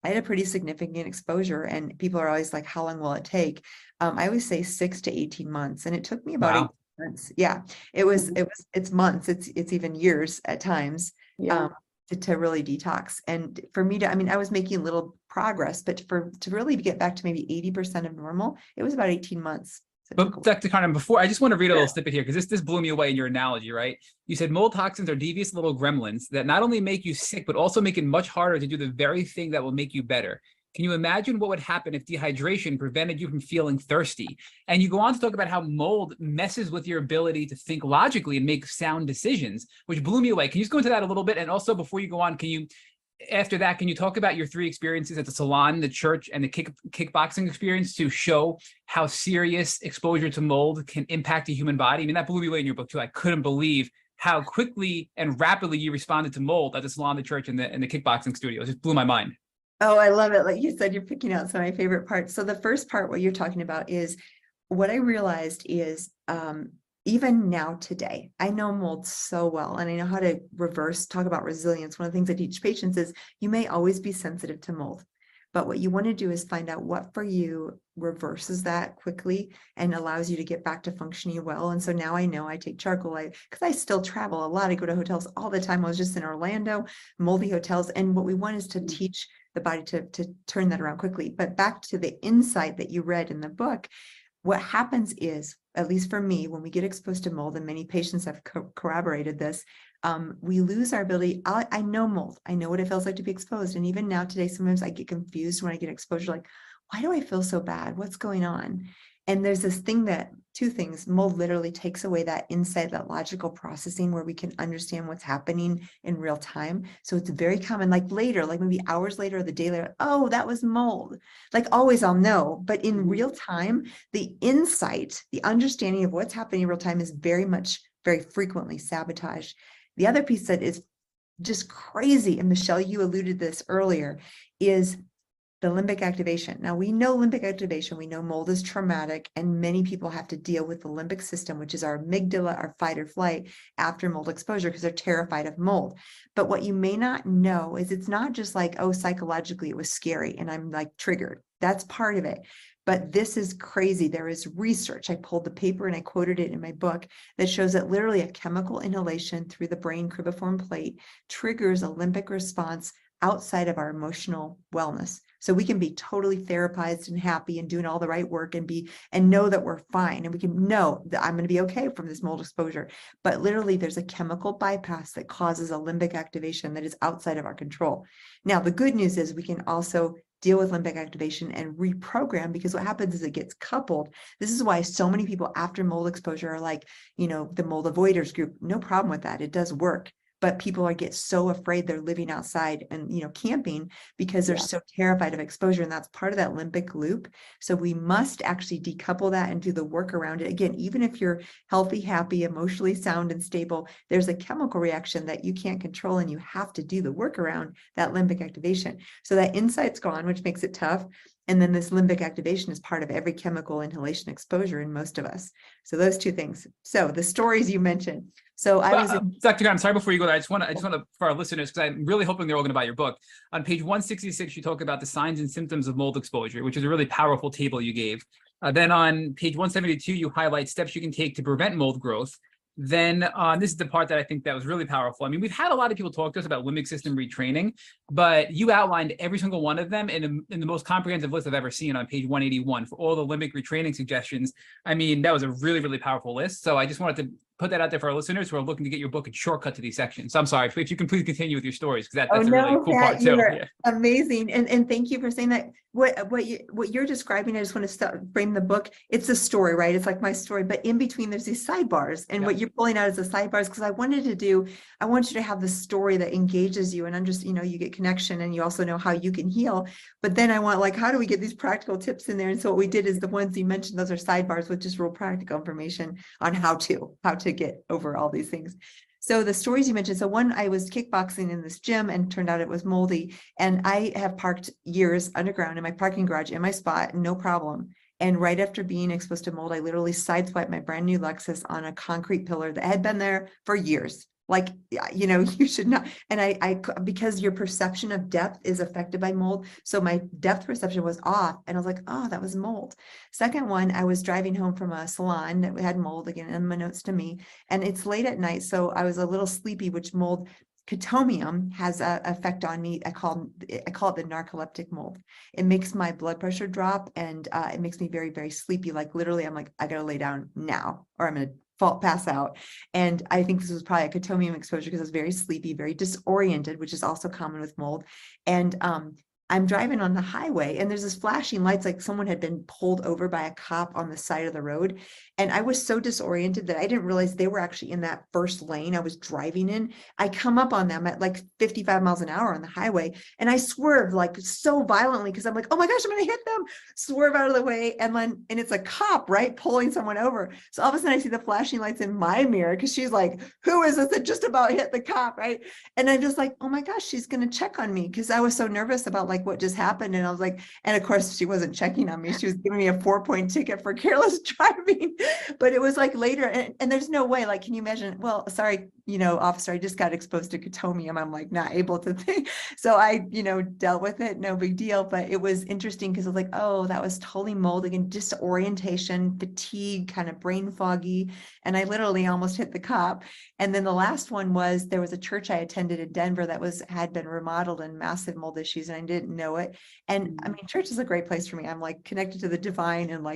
I had a pretty significant exposure, and people are always like, how long will it take? I always say 6 to 18 months. And it took me about 18 months. Yeah, it's months. It's even years at times. Yeah. To really detox. And for me I was making little progress, but to really get back to maybe 80% of normal, it was about 18 months. So But Dr. Carnahan, before, I just want to read a little snippet here because this blew me away in your analogy, right? You said mold toxins are devious little gremlins that not only make you sick, but also make it much harder to do the very thing that will make you better. Can you imagine what would happen if dehydration prevented you from feeling thirsty? And you go on to talk about how mold messes with your ability to think logically and make sound decisions, which blew me away. Can you just go into that a little bit? And also, before you go on, after that, can you talk about your 3 experiences at the salon, the church, and the kickboxing experience to show how serious exposure to mold can impact the human body? I mean, that blew me away in your book too. I couldn't believe how quickly and rapidly you responded to mold at the salon, the church, and the kickboxing studio. It just blew my mind. Oh, I love it. Like you said, you're picking out some of my favorite parts. So the first part, what you're talking about, is what I realized is even now today, I know mold so well, and I know how to talk about resilience. One of the things I teach patients is you may always be sensitive to mold, but what you want to do is find out what for you reverses that quickly and allows you to get back to functioning well. And so now I know I take charcoal, because I still travel a lot. I go to hotels all the time. I was just in Orlando, moldy hotels. And what we want is to teach the body to turn that around quickly. But back to the insight that you read in the book, what happens is, at least for me, when we get exposed to mold, and many patients have corroborated this, we lose our ability. I know mold. I know what it feels like to be exposed. And even now today, sometimes I get confused when I get exposure, like, why do I feel so bad? What's going on? And there's this thing two things, mold literally takes away that insight, that logical processing where we can understand what's happening in real time. So it's very common, like later, like maybe hours later or the day later, oh, that was mold. Like always I'll know, but in real time, the insight, the understanding of what's happening in real time is very frequently sabotaged. The other piece that is just crazy, and Michelle, you alluded to this earlier, is the limbic activation. Now we know limbic activation, we know mold is traumatic, and many people have to deal with the limbic system, which is our amygdala, our fight or flight after mold exposure, because they're terrified of mold. But what you may not know is it's not just like, oh, psychologically it was scary and I'm like triggered. That's part of it. But this is crazy. There is research. I pulled the paper and I quoted it in my book that shows that literally a chemical inhalation through the brain cribriform plate triggers a limbic response outside of our emotional wellness. So we can be totally therapized and happy and doing all the right work and know that we're fine. And we can know that I'm going to be okay from this mold exposure. But literally there's a chemical bypass that causes a limbic activation that is outside of our control. Now, the good news is we can also deal with limbic activation and reprogram, because what happens is it gets coupled. This is why so many people after mold exposure are like, the mold avoiders group. No problem with that. It does work. But people get so afraid they're living outside and, camping because they're so terrified of exposure. And that's part of that limbic loop. So we must actually decouple that and do the work around it. Again, even if you're healthy, happy, emotionally sound and stable, there's a chemical reaction that you can't control, and you have to do the work around that limbic activation. So that insight's gone, which makes it tough. And then this limbic activation is part of every chemical inhalation exposure in most of us. So those two things. So the stories you mentioned. So I was Dr. I'm sorry, before you go there, I just want to, for our listeners, because I'm really hoping they're all going to buy your book. On page 166, you talk about the signs and symptoms of mold exposure, which is a really powerful table you gave. Then on page 172, you highlight steps you can take to prevent mold growth. Then this is the part that I think that was really powerful. I mean, we've had a lot of people talk to us about limbic system retraining, but you outlined every single one of them in the most comprehensive list I've ever seen on page 181 for all the limbic retraining suggestions. I mean, that was a really, really powerful list. So I just wanted to put that out there for our listeners who are looking to get your book and shortcut to these sections. So I'm sorry, if you can please continue with your stories, because that's a really cool part too. Yeah. Amazing. And thank you for saying that. What you're describing, I just want to frame the book. It's a story, right? It's like my story, but in between there's these sidebars, and what you're pulling out is the sidebars, because I want you to have the story that engages you and you get connection, and you also know how you can heal. But then I want, how do we get these practical tips in there? And so what we did is the ones you mentioned, those are sidebars with just real practical information on how to get over all these things. So the stories you mentioned, so one, I was kickboxing in this gym and turned out it was moldy. And I have parked years underground in my parking garage in my spot, no problem. And right after being exposed to mold, I literally sideswiped my brand new Lexus on a concrete pillar that had been there for years. You should not. And I because your perception of depth is affected by mold. So my depth perception was off, and I was like, oh, that was mold. Second one, I was driving home from a salon that had mold, again, unbeknownst to me. And it's late at night, so I was a little sleepy, which mold, Cotomium, has an effect on me. I call it the narcoleptic mold. It makes my blood pressure drop, and it makes me very, very sleepy. Like literally, I'm like, I gotta lay down now, or I'm gonna pass out. And I think this was probably a Cotomium exposure, because I was very sleepy, very disoriented, which is also common with mold. And I'm driving on the highway, and there's this flashing lights, like someone had been pulled over by a cop on the side of the road. And I was so disoriented that I didn't realize they were actually in that first lane I was driving in. I come up on them at like 55 miles an hour on the highway, and I swerve so violently, because I'm like, oh my gosh, I'm gonna hit them, swerve out of the way. And it's a cop, right, pulling someone over. So all of a sudden I see the flashing lights in my mirror, because she's like, who is this that just about hit the cop, right? And I'm just like, oh my gosh, she's gonna check on me, because I was so nervous about what just happened. And I was like, and of course she wasn't checking on me. She was giving me a 4-point ticket for careless driving. But it was later, and there's no way, can you imagine? Well, sorry, officer, I just got exposed to Cotomium. I'm not able to think. So I, dealt with it, no big deal. But it was interesting, because I was like, oh, that was totally mold, again, disorientation, fatigue, kind of brain foggy. And I literally almost hit the cop. And then the last one was, there was a church I attended in Denver that had been remodeled, and massive mold issues, and I didn't know it. And I mean, church is a great place for me. I'm connected to the divine, and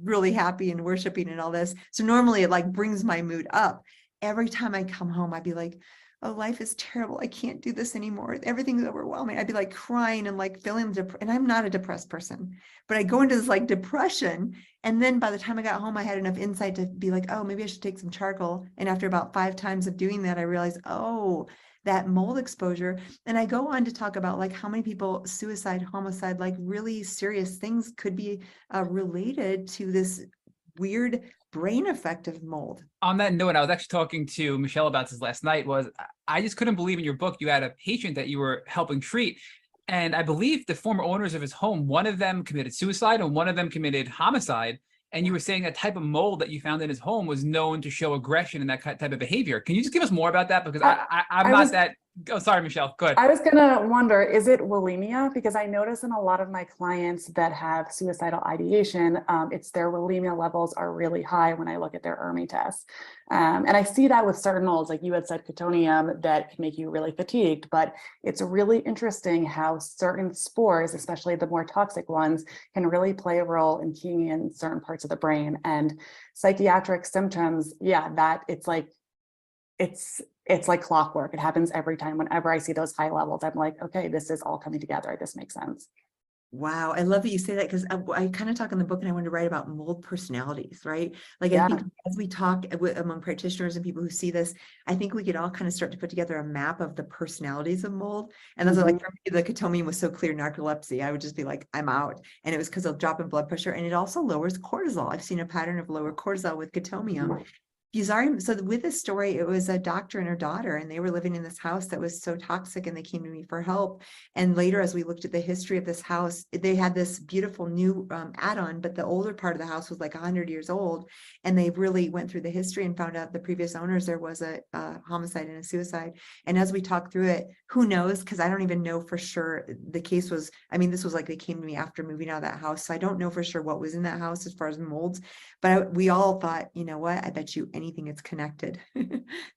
really happy and worshiping and all this. So normally it brings my mood up. Every time I come home, I'd be like, oh, life is terrible. I can't do this anymore. Everything's overwhelming. I'd be crying and feeling and I'm not a depressed person, but I go into this depression. And then by the time I got home, I had enough insight to be like, oh, maybe I should take some charcoal. And after about 5 times of doing that, I realized, oh, that mold exposure. And I go on to talk about how many people, suicide, homicide, really serious things could be related to this weird brain effect of mold. On that note, I was actually talking to Michelle about this last night. I just couldn't believe in your book you had a patient that you were helping treat, and I believe the former owners of his home, one of them committed suicide and one of them committed homicide. And you were saying a type of mold that you found in his home was known to show aggression and that type of behavior. Can you just give us more about that? Because I'm not that Oh, sorry, Michelle. Go ahead. I was gonna wonder, is it bulimia? Because I notice in a lot of my clients that have suicidal ideation, it's their bulimia levels are really high when I look at their ERMI tests. And I see that with certain molds, like you had said, Catonium, that can make you really fatigued, but it's really interesting how certain spores, especially the more toxic ones, can really play a role in keying in certain parts of the brain. And psychiatric symptoms, yeah, that it's like clockwork. It happens every time. Whenever I see those high levels, I'm like, okay, this is all coming together. This makes sense. Wow, I love that you say that, because I kind of talk in the book, and I want to write about mold personalities, right? Like, I Yeah. think as we talk among practitioners and people who see this, I think we could all kind of start to put together a map of the personalities of mold. And that's like, for me, the Catonium was so clear. Narcolepsy, I would just be like, I'm out. And it was because of drop in blood pressure, and it also lowers cortisol. I've seen a pattern of lower cortisol with Catonium. Fusarium. So with this story, it was a doctor and her daughter, and they were living in this house that was so toxic, and they came to me for help. And later, as we looked at the history of this house, they had this beautiful new add-on, but the older part of the house was like 100 years old. And they really went through the history and found out the previous owners, there was a homicide and a suicide. And as we talked through it, who knows? Because I don't even know for sure. The case was, I mean, this was like they came to me after moving out of that house. So I don't know for sure what was in that house as far as molds. But we all thought, you know what? I bet you anything it's connected.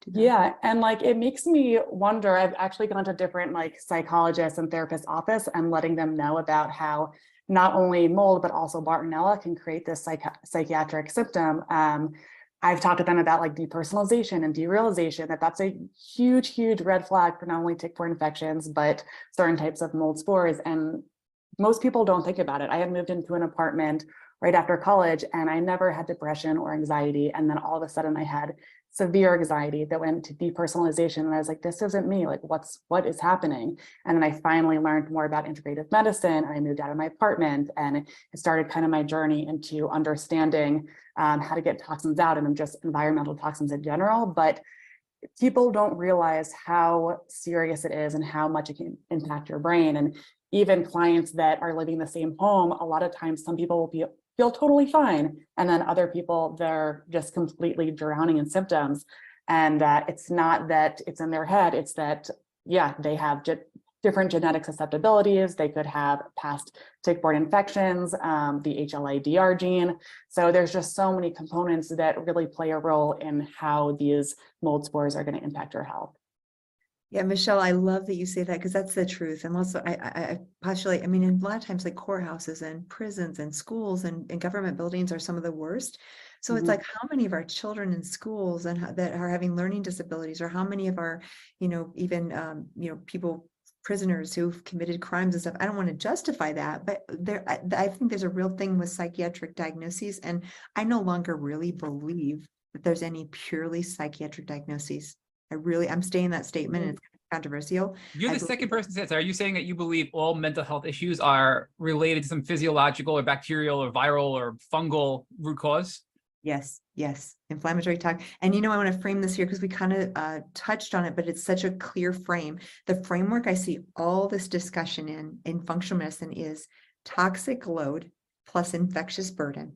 Yeah. And like, it makes me wonder, I've actually gone to different like psychologists and therapists' office and letting them know about how not only mold, but also Bartonella can create this psychiatric symptom. I've talked to them about like depersonalization and derealization, that's a huge, huge red flag for not only tick-borne infections, but certain types of mold spores. And most people don't think about it. I had moved into an apartment right after college, and I never had depression or anxiety. And then all of a sudden I had severe anxiety that went to depersonalization. And I was like, this isn't me. Like, what is happening? And then I finally learned more about integrative medicine, and I moved out of my apartment, and it started kind of my journey into understanding how to get toxins out, and just environmental toxins in general. But people don't realize how serious it is and how much it can impact your brain. And even clients that are living in the same home, a lot of times some people will feel totally fine, and then other people, they're just completely drowning in symptoms. And it's not that it's in their head, it's that, yeah, they have different genetic susceptibilities. They could have past tick-borne infections, the HLA-DR gene. So there's just so many components that really play a role in how these mold spores are going to impact your health. Yeah, Michelle, I love that you say that, because that's the truth. And also, I postulate, I mean, a lot of times, like courthouses and prisons and schools and government buildings are some of the worst. So it's like, how many of our children in schools and that are having learning disabilities, or how many of our, even, people, prisoners who've committed crimes and stuff. I don't want to justify that, but I think there's a real thing with psychiatric diagnoses. And I no longer really believe that there's any purely psychiatric diagnoses. I'm staying that statement, and it's controversial. You're the second person to say it. So are you saying that you believe all mental health issues are related to some physiological or bacterial or viral or fungal root cause? Yes, inflammatory talk. And I want to frame this here, because we kind of touched on it, but it's such a clear frame. The framework I see all this discussion in functional medicine is toxic load plus infectious burden.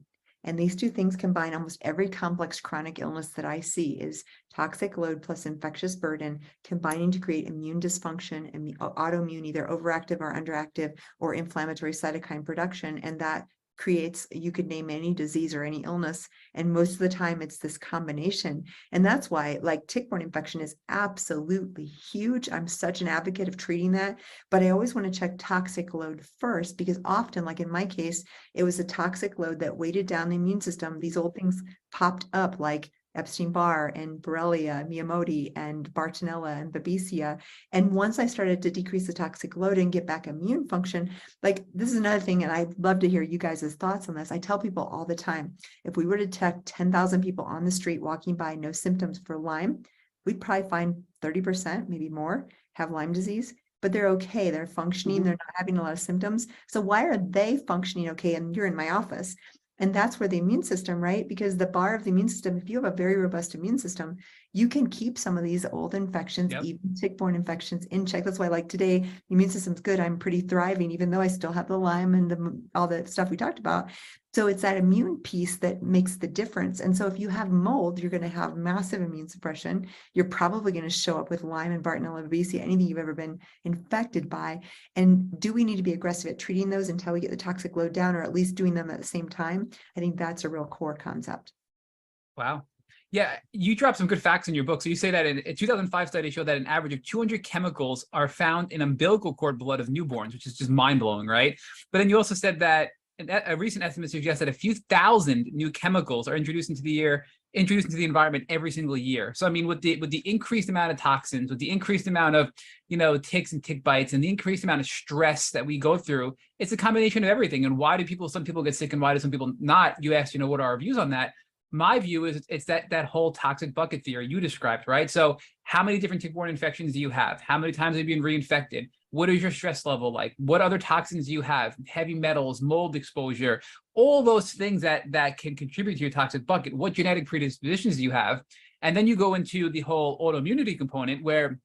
And these two things combine almost every complex chronic illness that I see is toxic load plus infectious burden combining to create immune dysfunction and autoimmune, either overactive or underactive, or inflammatory cytokine production. And that creates, you could name any disease or any illness. And most of the time it's this combination. And that's why like tick-borne infection is absolutely huge. I'm such an advocate of treating that, but I always want to check toxic load first, because often, like in my case, it was a toxic load that weighted down the immune system. These old things popped up like Epstein-Barr and Borrelia, Miyamoti, and Bartonella and Babesia. And once I started to decrease the toxic load and get back immune function, like this is another thing, and I'd love to hear you guys' thoughts on this. I tell people all the time, if we were to detect 10,000 people on the street walking by, no symptoms for Lyme, we'd probably find 30%, maybe more, have Lyme disease, but they're okay. They're functioning. They're not having a lot of symptoms. So why are they functioning okay? And you're in my office. And that's where the immune system, right? Because the bar of the immune system, if you have a very robust immune system, you can keep some of these old infections, Yep. even tick-borne infections, in check. That's why, like today, the immune system's good. I'm pretty thriving, even though I still have the Lyme and all the stuff we talked about. So it's that immune piece that makes the difference. And so if you have mold, you're going to have massive immune suppression. You're probably going to show up with Lyme and Bartonella babesia, anything you've ever been infected by. And do we need to be aggressive at treating those until we get the toxic load down, or at least doing them at the same time? I think that's a real core concept. Wow. Yeah, you dropped some good facts in your book. So you say that a 2005 study showed that an average of 200 chemicals are found in umbilical cord blood of newborns, which is just mind-blowing, right? But then you also said that a recent estimate suggests that a few thousand new chemicals are introduced into the environment every single year. So I mean, with the increased amount of toxins, with the increased amount of ticks and tick bites, and the increased amount of stress that we go through, it's a combination of everything. And why do some people get sick and why do some people not? You asked, what are our views on that? My view is it's that whole toxic bucket theory you described, right? So how many different tick-borne infections do you have? How many times have you been reinfected? What is your stress level like? What other toxins do you have? Heavy metals, mold exposure, all those things that can contribute to your toxic bucket. What genetic predispositions do you have? And then you go into the whole autoimmunity component where,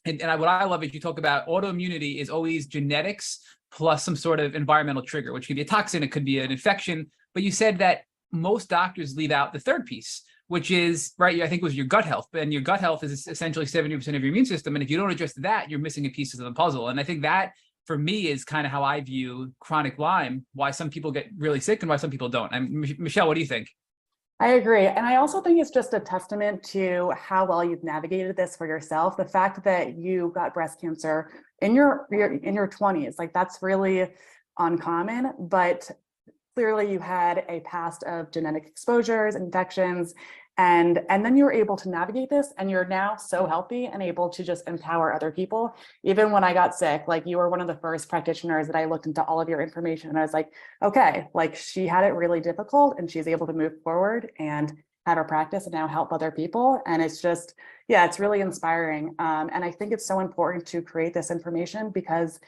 what I love is you talk about autoimmunity is always genetics plus some sort of environmental trigger, which could be a toxin, it could be an infection. But you said that most doctors leave out the third piece, which is, right, I think it was your gut health. And your gut health is essentially 70% of your immune system. And if you don't address that, you're missing a piece of the puzzle. And I think that, for me, is kind of how I view chronic Lyme, why some people get really sick and why some people don't. Michelle, what do you think? I agree. And I also think it's just a testament to how well you've navigated this for yourself. The fact that you got breast cancer in your 20s, like that's really uncommon, but clearly you had a past of genetic exposures, infections, and then you were able to navigate this, and you're now so healthy and able to just empower other people. Even when I got sick, like you were one of the first practitioners that I looked into all of your information, and I was like, okay, like she had it really difficult and she's able to move forward and have her practice and now help other people. And it's just, yeah, it's really inspiring. And I think it's so important to create this information because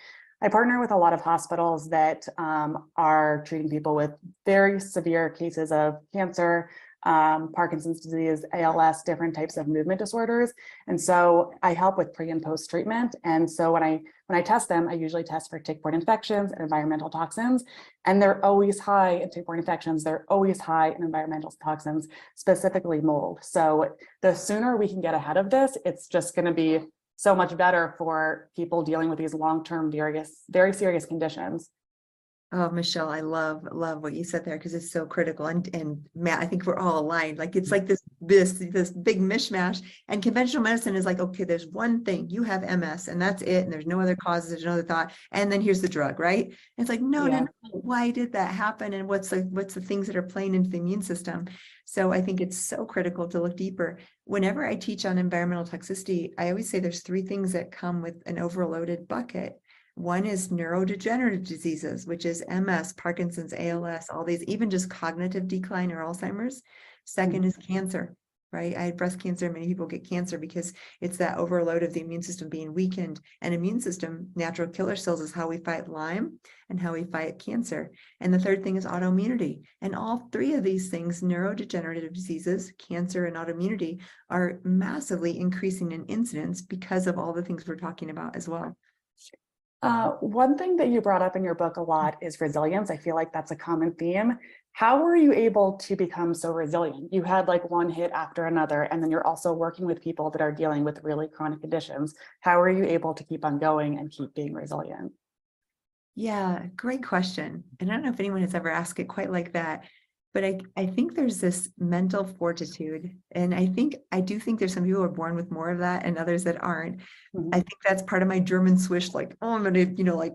I partner with a lot of hospitals that are treating people with very severe cases of cancer, Parkinson's disease, ALS, different types of movement disorders. And so I help with pre and post treatment. And so when I test them, I usually test for tick-borne infections and environmental toxins. And they're always high in tick-borne infections. They're always high in environmental toxins, specifically mold. So the sooner we can get ahead of this, it's just going to be so much better for people dealing with these long-term, very serious conditions. Oh, Michelle, I love what you said there because it's so critical. And Matt, I think we're all aligned. Like it's like this big mishmash. And conventional medicine is like, okay, there's one thing, you have MS and that's it. And there's no other causes, there's no other thought. And then here's the drug, right? And it's like, no. Why did that happen? And what's the things that are playing into the immune system? So I think it's so critical to look deeper. Whenever I teach on environmental toxicity, I always say there's three things that come with an overloaded bucket. One is neurodegenerative diseases, which is MS, Parkinson's, ALS, all these, even just cognitive decline or Alzheimer's. Second is cancer, right? I had breast cancer. Many people get cancer because it's that overload of the immune system being weakened. And immune system, natural killer cells, is how we fight Lyme and how we fight cancer. And the third thing is autoimmunity. And all three of these things, neurodegenerative diseases, cancer, and autoimmunity, are massively increasing in incidence because of all the things we're talking about as well. One thing that you brought up in your book a lot is resilience. I feel like that's a common theme. How were you able to become so resilient? You had like one hit after another, and then you're also working with people that are dealing with really chronic conditions. How are you able to keep on going and keep being resilient? Yeah, great question. And I don't know if anyone has ever asked it quite like that, but I think there's this mental fortitude. And I do think there's some people who are born with more of that and others that aren't. Mm-hmm. I think that's part of my German swish, like, oh, I'm going to, like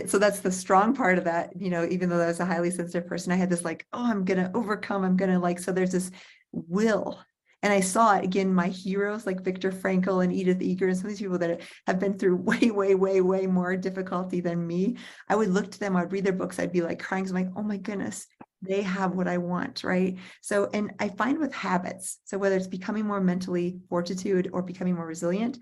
so that's the strong part of that, even though I was a highly sensitive person, I had this like, oh, I'm going to overcome, I'm going to so there's this will. And I saw it again, my heroes like Viktor Frankl and Edith Eger and some of these people that have been through way more difficulty than me. I would look to them, I would read their books, I'd be like crying. I'm like, oh my goodness, they have what I want, right? So, and I find with habits, so whether it's becoming more mentally fortitude or becoming more resilient,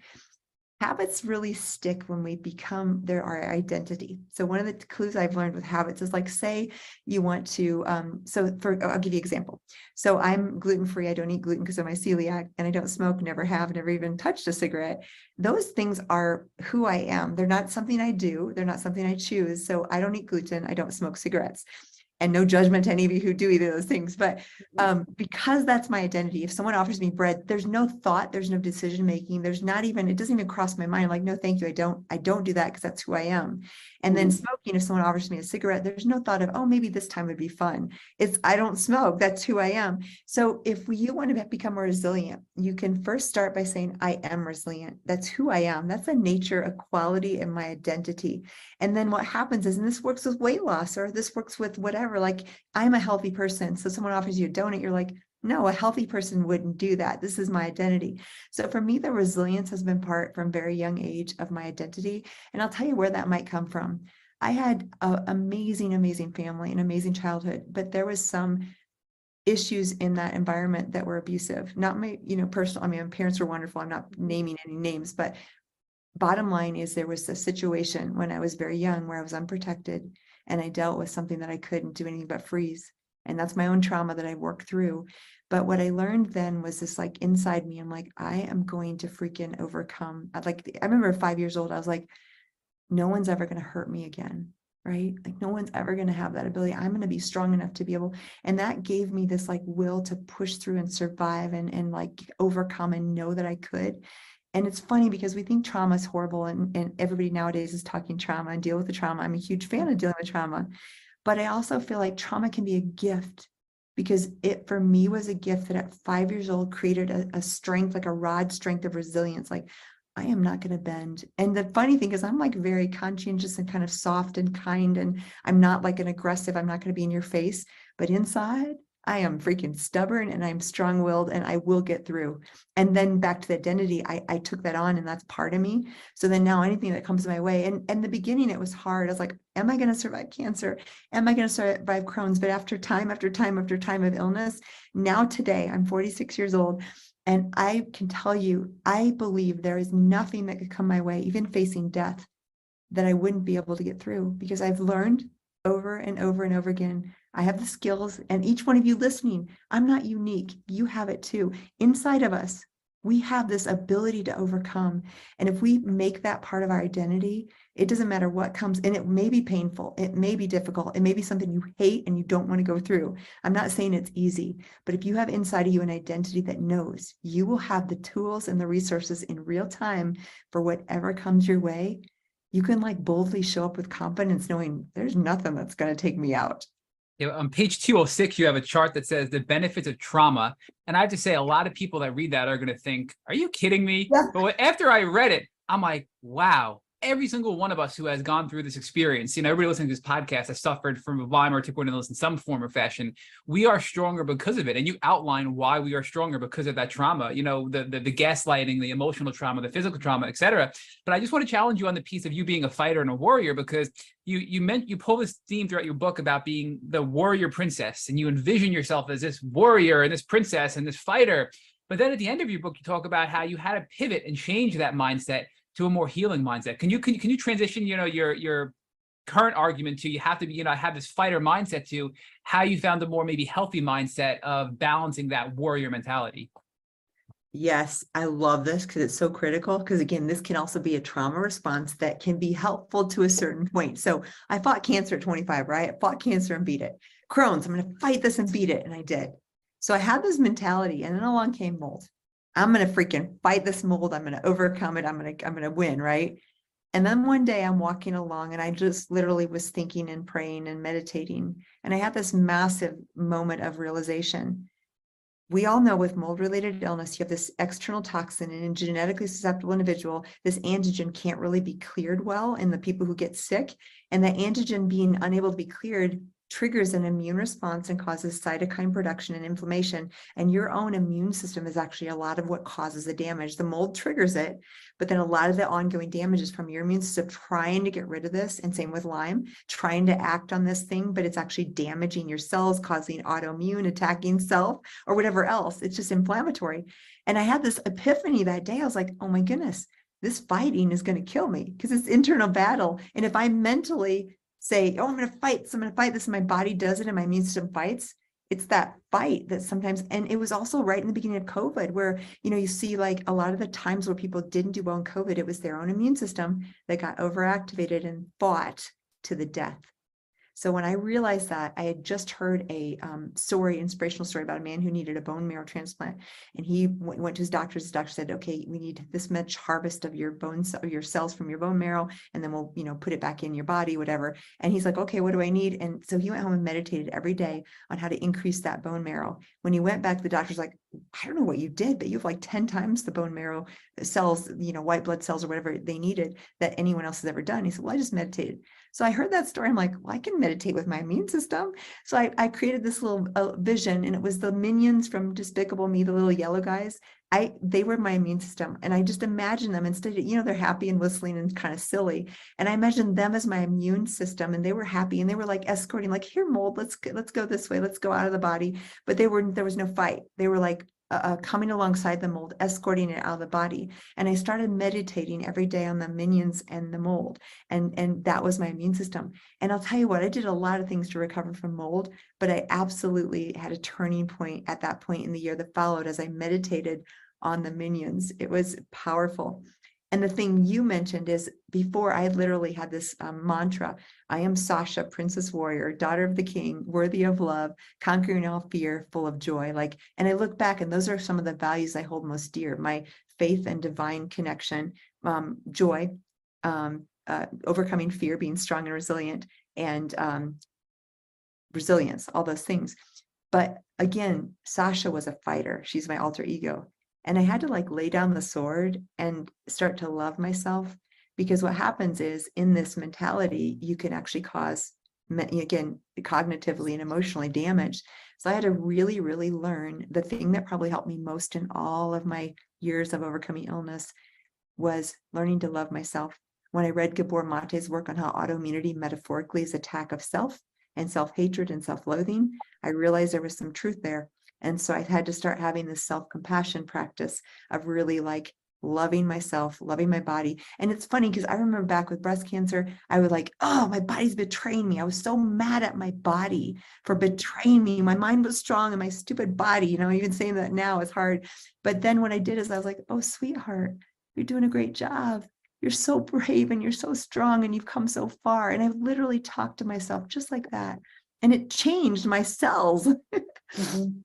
Habits really stick when we become our identity. So one of the clues I've learned with habits is like, say you want to, I'll give you an example. So I'm gluten-free. I don't eat gluten because of my celiac, and I don't smoke, never have, never even touched a cigarette. Those things are who I am. They're not something I do. They're not something I choose. So I don't eat gluten. I don't smoke cigarettes. And no judgment to any of you who do either of those things. But because that's my identity, if someone offers me bread, there's no thought, there's no decision making, there's not even, it doesn't even cross my mind. I'm like, no, thank you. I don't do that because that's who I am. And then smoking, if someone offers me a cigarette, there's no thought of, oh, maybe this time would be fun. It's, I don't smoke. That's who I am. So if you want to become more resilient, you can first start by saying, I am resilient. That's who I am. That's a nature, a quality in my identity. And then what happens is, and this works with weight loss, or this works with whatever, like I'm a healthy person. So someone offers you a donut, you're like, no, a healthy person wouldn't do that. This is my identity. So for me, the resilience has been part from very young age of my identity. And I'll tell you where that might come from. I had an amazing, amazing family, an amazing childhood, but there was some issues in that environment that were abusive. Not my, personal, I mean, my parents were wonderful. I'm not naming any names, but bottom line is there was a situation when I was very young where I was unprotected and I dealt with something that I couldn't do anything but freeze. And that's my own trauma that I worked through. But what I learned then was this, like, inside me, I'm like, I am going to freaking overcome. I remember 5 years old, I was like, no one's ever going to hurt me again. Right? Like no one's ever going to have that ability. I'm going to be strong enough to be able, and that gave me this like will to push through and survive and like overcome and know that I could. And it's funny because we think trauma is horrible, and everybody nowadays is talking trauma and deal with the trauma. I'm a huge fan of dealing with trauma, but I also feel like trauma can be a gift, because it for me was a gift that at 5 years old created a strength, like a rod strength of resilience. Like I am not going to bend. And the funny thing is I'm like very conscientious and kind of soft and kind, and I'm not like an aggressive, I'm not going to be in your face, but inside I am freaking stubborn and I'm strong-willed and I will get through. And then back to the identity, I took that on, and that's part of me. So then now anything that comes my way, and in the beginning it was hard. I was like, am I going to survive cancer? Am I going to survive Crohn's? But after time, after time, after time of illness, now today I'm 46 years old. And I can tell you, I believe there is nothing that could come my way, even facing death, that I wouldn't be able to get through, because I've learned over and over and over again. I have the skills, and each one of you listening, I'm not unique. You have it too. Inside of us, we have this ability to overcome. And if we make that part of our identity, it doesn't matter what comes, and it may be painful, it may be difficult, it may be something you hate and you don't want to go through. I'm not saying it's easy, but if you have inside of you an identity that knows, you will have the tools and the resources in real time for whatever comes your way. You can like boldly show up with confidence, knowing there's nothing that's going to take me out. On page 206, you have a chart that says the benefits of trauma. And I have to say, a lot of people that read that are going to think, are you kidding me? Yeah. But after I read it, I'm like, wow, every single one of us who has gone through this experience, everybody listening to this podcast has suffered from Lyme or tick-borne illness in some form or fashion. We are stronger because of it. And you outline why we are stronger because of that trauma, the gaslighting, the emotional trauma, the physical trauma, et cetera. But I just want to challenge you on the piece of you being a fighter and a warrior, because you pull this theme throughout your book about being the warrior princess, and you envision yourself as this warrior and this princess and this fighter. But then at the end of your book, you talk about how you had to pivot and change that mindset to a more healing mindset. Can you transition, your current argument to, you have to be, have this fighter mindset, to how you found a more maybe healthy mindset of balancing that warrior mentality? Yes, I love this because it's so critical. Because again, this can also be a trauma response that can be helpful to a certain point. So I fought cancer at 25, right? I fought cancer and beat it. Crohn's, I'm going to fight this and beat it. And I did. So I had this mentality, and then along came mold. I'm going to freaking fight this mold. I'm going to overcome it. I'm going to win. Right. And then one day I'm walking along, and I just literally was thinking and praying and meditating. And I had this massive moment of realization. We all know with mold-related illness, you have this external toxin, and in a genetically susceptible individual, this antigen can't really be cleared well in the people who get sick. And the antigen being unable to be cleared triggers an immune response and causes cytokine production and inflammation. And your own immune system is actually a lot of what causes the damage. The mold triggers it, but then a lot of the ongoing damage is from your immune system trying to get rid of this. And same with Lyme, trying to act on this thing, but it's actually damaging your cells, causing autoimmune, attacking self, or whatever else. It's just inflammatory. And I had this epiphany that day. I was like, oh my goodness, this fighting is going to kill me because it's internal battle. And if I mentally say, oh, I'm going to fight, so I'm going to fight this, and my body does it and my immune system fights, it's that fight that sometimes, and it was also right in the beginning of COVID where, you see like a lot of the times where people didn't do well in COVID, it was their own immune system that got overactivated and fought to the death. So when I realized that, I had just heard a inspirational story about a man who needed a bone marrow transplant. And he went to his doctor. His doctor said, okay, we need this much harvest of your bones, of your cells from your bone marrow, and then we'll, put it back in your body, whatever. And he's like, okay, what do I need? And so he went home and meditated every day on how to increase that bone marrow. When he went back, the doctor's like, I don't know what you did, but you have like 10 times the bone marrow cells, white blood cells or whatever they needed that anyone else has ever done. He said, well, I just meditated. So I heard that story. I'm like, well, I can meditate with my immune system. So I created this little vision, and it was the minions from Despicable Me, the little yellow guys. They were my immune system. And I just imagined them instead, they're happy and whistling and kind of silly. And I imagined them as my immune system, and they were happy, and they were like escorting, like, here, mold, let's go this way. Let's go out of the body. But there was no fight. They were like, coming alongside the mold, escorting it out of the body. And I started meditating every day on the minions and the mold. And that was my immune system. And I'll tell you what, I did a lot of things to recover from mold, but I absolutely had a turning point at that point in the year that followed as I meditated on the minions. It was powerful. And the thing you mentioned is, before, I literally had this mantra: I am Sasha, princess warrior, daughter of the king, worthy of love, conquering all fear, full of joy. And I look back, and those are some of the values I hold most dear: my faith and divine connection, joy, overcoming fear, being strong and resilient, and resilience, all those things. But again, Sasha was a fighter. She's my alter ego. And I had to lay down the sword and start to love myself, because what happens is, in this mentality, you can actually cause, again, cognitively and emotionally damage. So I had to really, really learn. The thing that probably helped me most in all of my years of overcoming illness was learning to love myself. When I read Gabor Mate's work on how autoimmunity metaphorically is attack of self and self-hatred and self-loathing, I realized there was some truth there. And so I had to start having this self-compassion practice of really loving myself, loving my body. And it's funny because I remember back with breast cancer, I was like, oh, my body's betraying me. I was so mad at my body for betraying me. My mind was strong and my stupid body, even saying that now is hard. But then what I did is I was like, oh, sweetheart, you're doing a great job. You're so brave and you're so strong and you've come so far. And I literally talked to myself just like that. And it changed my cells. Mhm.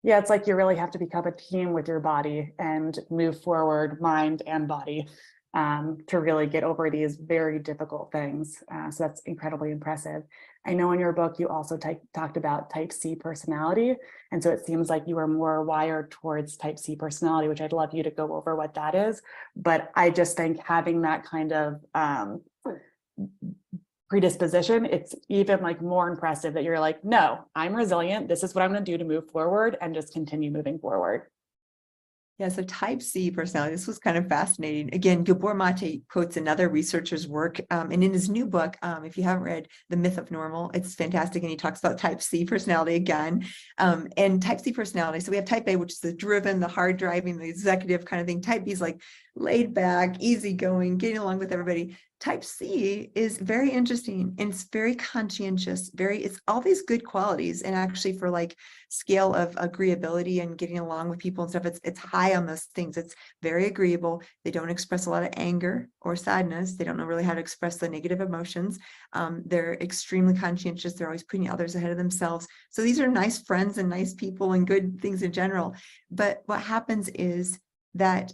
Yeah, it's like you really have to become a team with your body and move forward, mind and body, to really get over these very difficult things. So that's incredibly impressive. I know in your book, you also talked about type C personality. And so it seems like you are more wired towards type C personality, which I'd love you to go over what that is. But I just think having that kind of predisposition, it's even more impressive that you're like, no, I'm resilient. This is what I'm going to do to move forward and just continue moving forward. Yeah, so type C personality, this was kind of fascinating. Again, Gabor Mate quotes another researcher's work. And in his new book, if you haven't read The Myth of Normal, it's fantastic. And he talks about type C personality again. And type C personality, so we have type A, which is the driven, the hard driving, the executive kind of thing. Type B is laid back, easygoing, getting along with everybody. Type C is very interesting, and it's very conscientious, it's all these good qualities. And actually, for scale of agreeability and getting along with people and stuff, it's high on those things. It's very agreeable. They don't express a lot of anger or sadness. They don't know really how to express the negative emotions. They're extremely conscientious. They're always putting others ahead of themselves. So these are nice friends and nice people and good things in general. But what happens is that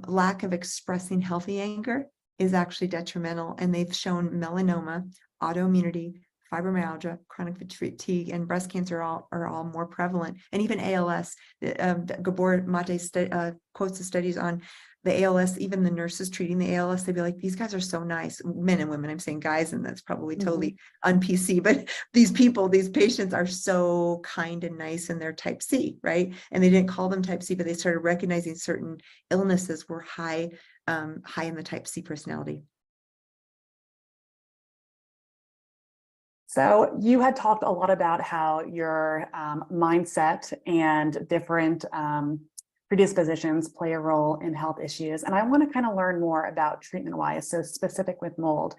lack of expressing healthy anger is actually detrimental. And they've shown melanoma, autoimmunity, fibromyalgia, chronic fatigue, and breast cancer are all more prevalent. And even ALS. Gabor Mate quotes the studies on the ALS. Even the nurses treating the ALS, they'd be like, these guys are so nice. Men and women, I'm saying guys, and that's probably totally un-PC, but these people, these patients are so kind and nice, and they're type C, right? And they didn't call them type C, but they started recognizing certain illnesses were high in the type C personality. So you had talked a lot about how your mindset and different predispositions play a role in health issues. And I want to kind of learn more about treatment-wise. So specific with mold,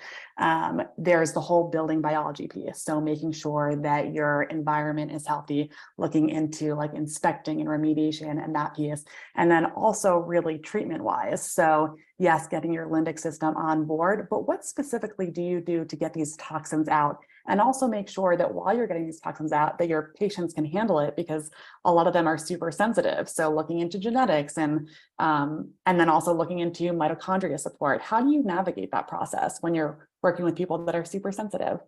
there's the whole building biology piece. So making sure that your environment is healthy, looking into like inspecting and remediation and that piece. And then also really treatment-wise. So yes, getting your limbic system on board, but what specifically do you do to get these toxins out? And also make sure that while you're getting these toxins out, that your patients can handle it, because a lot of them are super sensitive. So looking into genetics and then also looking into mitochondria support. How do you navigate that process when you're working with people that are super sensitive?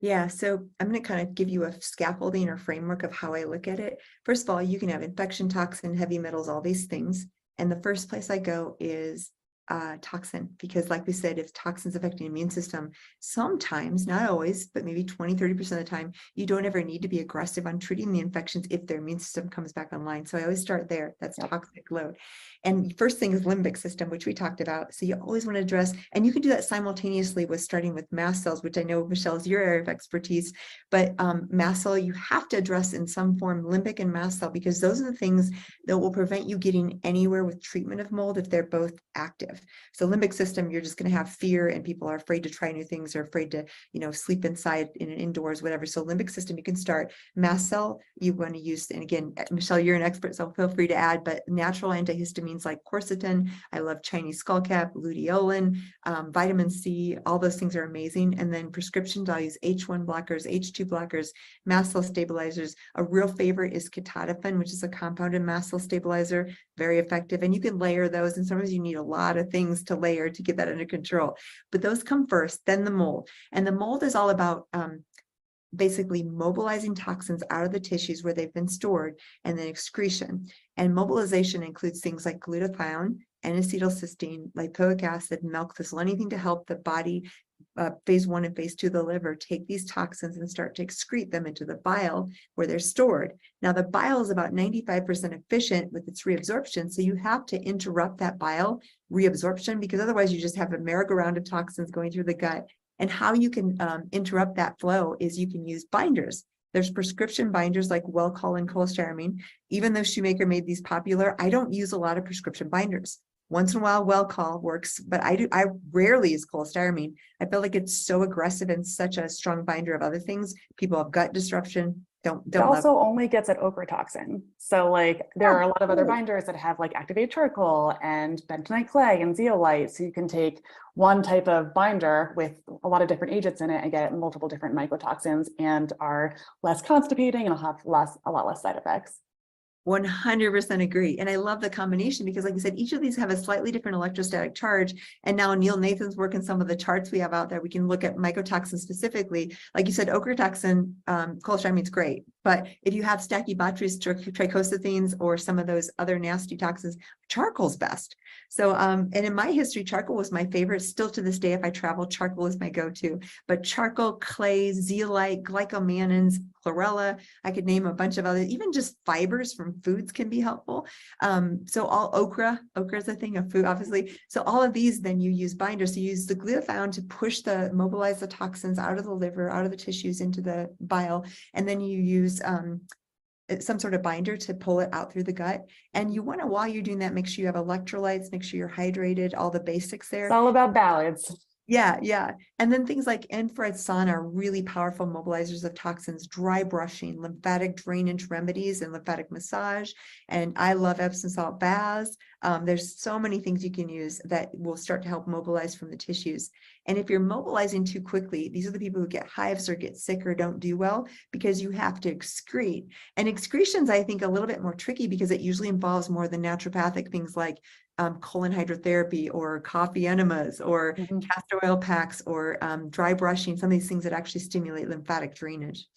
Yeah, so I'm going to kind of give you a scaffolding or framework of how I look at it. First of all, you can have infection, toxin, heavy metals, all these things. And the first place I go is toxin, because like we said, if toxins affect the immune system, sometimes, not always, but maybe 20-30% of the time, you don't ever need to be aggressive on treating the infections if their immune system comes back online. So I always start there. That's toxic load. And first thing is limbic system, which we talked about. So you always want to address, and you can do that simultaneously with starting with mast cells, which I know, Michelle, is your area of expertise, but mast cell, you have to address in some form limbic and mast cell, because those are the things that will prevent you getting anywhere with treatment of mold if they're both active. So limbic system, you're just going to have fear, and people are afraid to try new things, or afraid to, sleep inside in indoors, whatever. So limbic system, you can start. Mast cell, you want to use, and again, Michelle, you're an expert, so feel free to add, but natural antihistamines like quercetin, I love Chinese skullcap, luteolin, vitamin C, all those things are amazing. And then prescriptions, I'll use H1 blockers, H2 blockers, mast cell stabilizers. A real favorite is ketotifen, which is a compounded mast cell stabilizer, very effective. And you can layer those, and sometimes you need a lot of things to layer to get that under control. But those come first, then the mold. And the mold is all about basically mobilizing toxins out of the tissues where they've been stored, and then excretion. And mobilization includes things like glutathione, N-acetylcysteine, lipoic acid, milk thistle, anything to help the body, phase 1 and phase 2 of the liver, take these toxins and start to excrete them into the bile where they're stored. Now, the bile is about 95% efficient with its reabsorption, so you have to interrupt that bile reabsorption, because otherwise you just have a merry-go-round of toxins going through the gut. And how you can interrupt that flow is you can use binders. There's prescription binders like Welchol and cholestyramine. Even though Shoemaker made these popular, I don't use a lot of prescription binders. Once in a while, Welchol works, but I rarely use cholestyramine. I feel like it's so aggressive and such a strong binder of other things. People have gut disruption. It also only gets at ochratoxin. So like there are a lot of other binders that have like activated charcoal and bentonite clay and zeolite. So you can take one type of binder with a lot of different agents in it and get multiple different mycotoxins, and are less constipating and will have a lot less side effects. 100% agree. And I love the combination, because like you said, each of these have a slightly different electrostatic charge. And now Neil Nathan's work in some of the charts we have out there, we can look at mycotoxins specifically. Like you said, ochratoxin, cholestyramine is great. But if you have Stachybotrys, trichosathines, or some of those other nasty toxins, charcoal's best. So, and in my history, charcoal was my favorite. Still to this day, if I travel, charcoal is my go-to. But charcoal, clay, zeolite, glycomannans, chlorella, I could name a bunch of others. Even just fibers from foods can be helpful. So all okra is a thing of food, obviously. So all of these, then you use binders. So you use the glutathione to mobilize the toxins out of the liver, out of the tissues into the bile. And then you use some sort of binder to pull it out through the gut. And you want to, while you're doing that, make sure you have electrolytes, make sure you're hydrated, all the basics there. It's all about balance. Yeah. And then things like infrared sauna are really powerful mobilizers of toxins, dry brushing, lymphatic drainage remedies, and lymphatic massage. And I love Epsom salt baths. There's so many things you can use that will start to help mobilize from the tissues. And if you're mobilizing too quickly, these are the people who get hives or get sick or don't do well, because you have to excrete. And excretion's, I think, a little bit more tricky, because it usually involves more of the naturopathic things like colon hydrotherapy or coffee enemas or castor oil packs or dry brushing, some of these things that actually stimulate lymphatic drainage.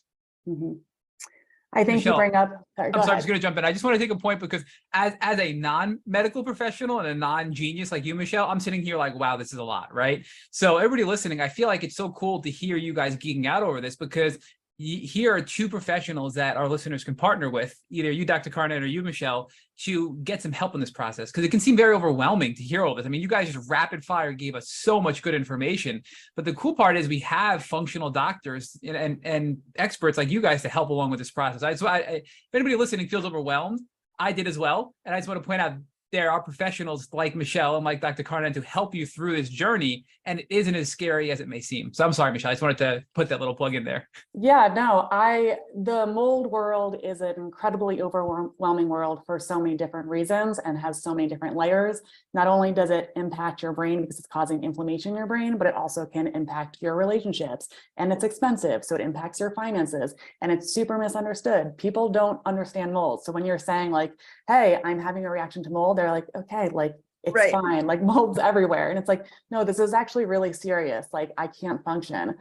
I think Michelle, you bring up, I'm sorry, I'm just going to jump in. I just want to take a point, because as a non-medical professional and a non-genius like you, Michelle, I'm sitting here like, wow, this is a lot, right? So everybody listening, I feel like it's so cool to hear you guys geeking out over this, because here are two professionals that our listeners can partner with, either you, Dr. Carnahan, or you, Michelle, to get some help in this process, because it can seem very overwhelming to hear all this. I mean, you guys just rapid fire gave us so much good information, but the cool part is we have functional doctors and experts like you guys to help along with this process. So if anybody listening feels overwhelmed, I did as well. And I just want to point out there are professionals like Michelle and like Dr. Carnahan to help you through this journey. And it isn't as scary as it may seem. So I'm sorry, Michelle, I just wanted to put that little plug in there. Yeah, no, the mold world is an incredibly overwhelming world for so many different reasons and has so many different layers. Not only does it impact your brain because it's causing inflammation in your brain, but it also can impact your relationships, and it's expensive. So it impacts your finances, and it's super misunderstood. People don't understand mold. So when you're saying like, hey, I'm having a reaction to mold, they're like, okay, like it's Right. fine, like mold's everywhere. And it's like, no, this is actually really serious. Like I can't function.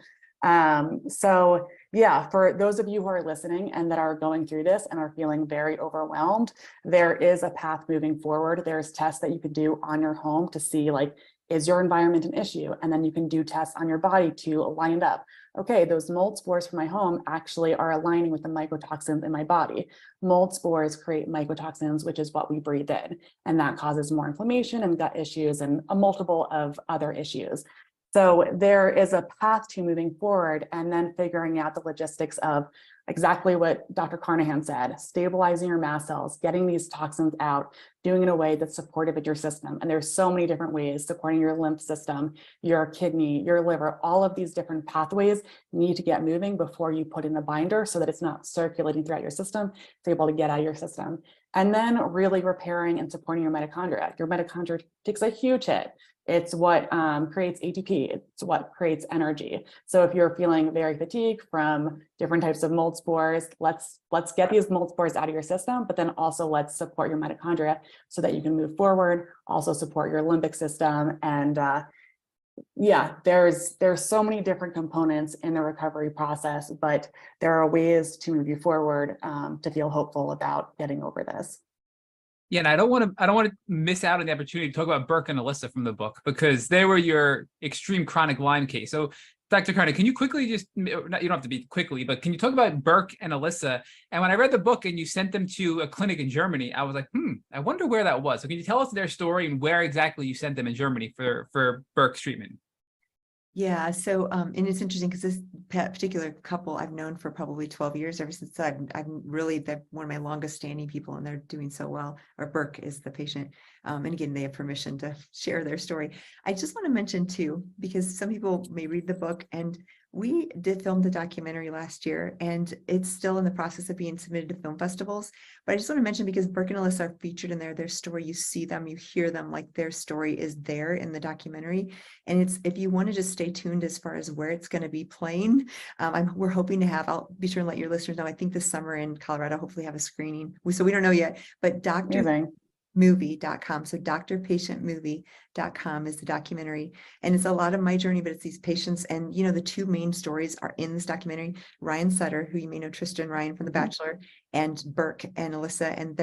So yeah, for those of you who are listening and that are going through this and are feeling very overwhelmed, there is a path moving forward. There's tests that you can do on your home to see like, is your environment an issue? And then you can do tests on your body to line it up. Okay, those mold spores from my home actually are aligning with the mycotoxins in my body. Mold spores create mycotoxins, which is what we breathe in, and that causes more inflammation and gut issues and a multiple of other issues. So there is a path to moving forward and then figuring out the logistics of exactly what Dr. Carnahan said, stabilizing your mast cells, getting these toxins out, doing it in a way that's supportive of your system. And there's so many different ways, supporting your lymph system, your kidney, your liver, all of these different pathways need to get moving before you put in a binder so that it's not circulating throughout your system, it's able to get out of your system. And then really repairing and supporting your mitochondria. Your mitochondria takes a huge hit. It's what creates ATP. It's what creates energy. So if you're feeling very fatigued from different types of mold spores, let's get these mold spores out of your system, but then also let's support your mitochondria so that you can move forward, also support your limbic system. And yeah, there's so many different components in the recovery process, but there are ways to move you forward to feel hopeful about getting over this. Yeah, and I don't want to miss out on the opportunity to talk about Burke and Alyssa from the book, because they were your extreme chronic Lyme case. So Dr. Carnahan, can you quickly you don't have to be quickly, but can you talk about Burke and Alyssa? And when I read the book and you sent them to a clinic in Germany, I was like, I wonder where that was. So can you tell us their story and where exactly you sent them in Germany for Burke's treatment? Yeah, so and it's interesting because this particular couple I've known for probably 12 years, ever since I'm really one of my longest standing people, and they're doing so well. Or Burke is the patient. And again, they have permission to share their story. I just want to mention too, because some people may read the book, and we did film the documentary last year, and it's still in the process of being submitted to film festivals. But I just want to mention, because Burke and Alyssa are featured in there, their story, you see them, you hear them, like their story is there in the documentary. And it's, if you want to just stay tuned as far as where it's going to be playing, we're hoping to have, I'll be sure and let your listeners know, I think this summer in Colorado, hopefully have a screening. So we don't know yet, but movie.com. So drpatientmovie.com is the documentary. And it's a lot of my journey, but it's these patients. And, you know, the two main stories are in this documentary: Ryan Sutter, who you may know, Tristan Ryan from The Bachelor, and Burke and Alyssa. And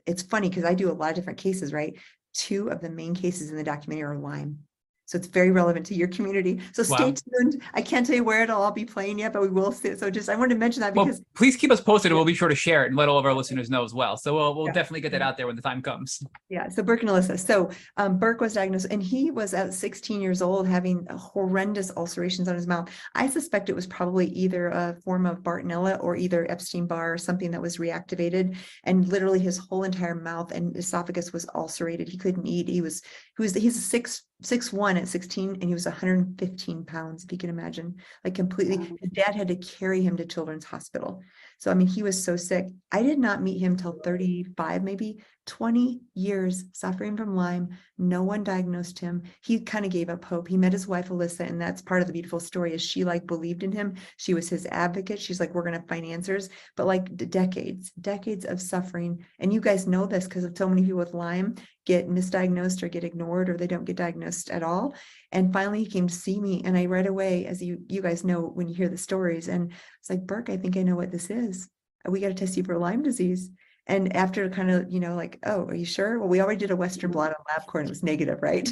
it's funny because I do a lot of different cases, right? Two of the main cases in the documentary are Lyme. So it's very relevant to your community. So stay tuned. I can't tell you where it'll all be playing yet, but we will see it. So I wanted to mention that because please keep us posted, and we'll be sure to share it and let all of our listeners know as well. So we'll definitely get that out there when the time comes. Yeah. So Burke and Alyssa. So Burke was diagnosed, and he was at 16 years old having horrendous ulcerations on his mouth. I suspect it was probably either a form of Bartonella or either Epstein-Barr or something that was reactivated. And literally his whole entire mouth and esophagus was ulcerated. He couldn't eat. He's 6'1" at 16, and he was 115 pounds, if you can imagine, like completely. His dad had to carry him to Children's Hospital. So, I mean, he was so sick. I did not meet him till 35, maybe 20 years suffering from Lyme. No one diagnosed him. He kind of gave up hope. He met his wife, Alyssa, and that's part of the beautiful story, is she like believed in him. She was his advocate. She's like, we're going to find answers. But like decades of suffering. And you guys know this because of so many people with Lyme get misdiagnosed or get ignored, or they don't get diagnosed at all. And finally he came to see me, and I right away, as you guys know when you hear the stories, and it's like, Burke, I think I know what this is. We got to test you for Lyme disease. And after kind of, like, oh, are you sure? Well, we already did a Western blot on LabCorp, and it was negative, right?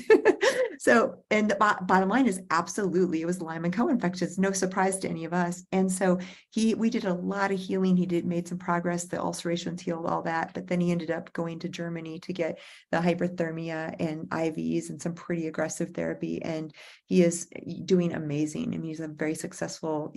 So, and the bottom line is absolutely, it was Lyme and co-infection. It's no surprise to any of us. And so we did a lot of healing. He made some progress. The ulcerations healed, all that. But then he ended up going to Germany to get the hyperthermia and IVs and some pretty aggressive therapy. And he is doing amazing. I mean, he's a very successful,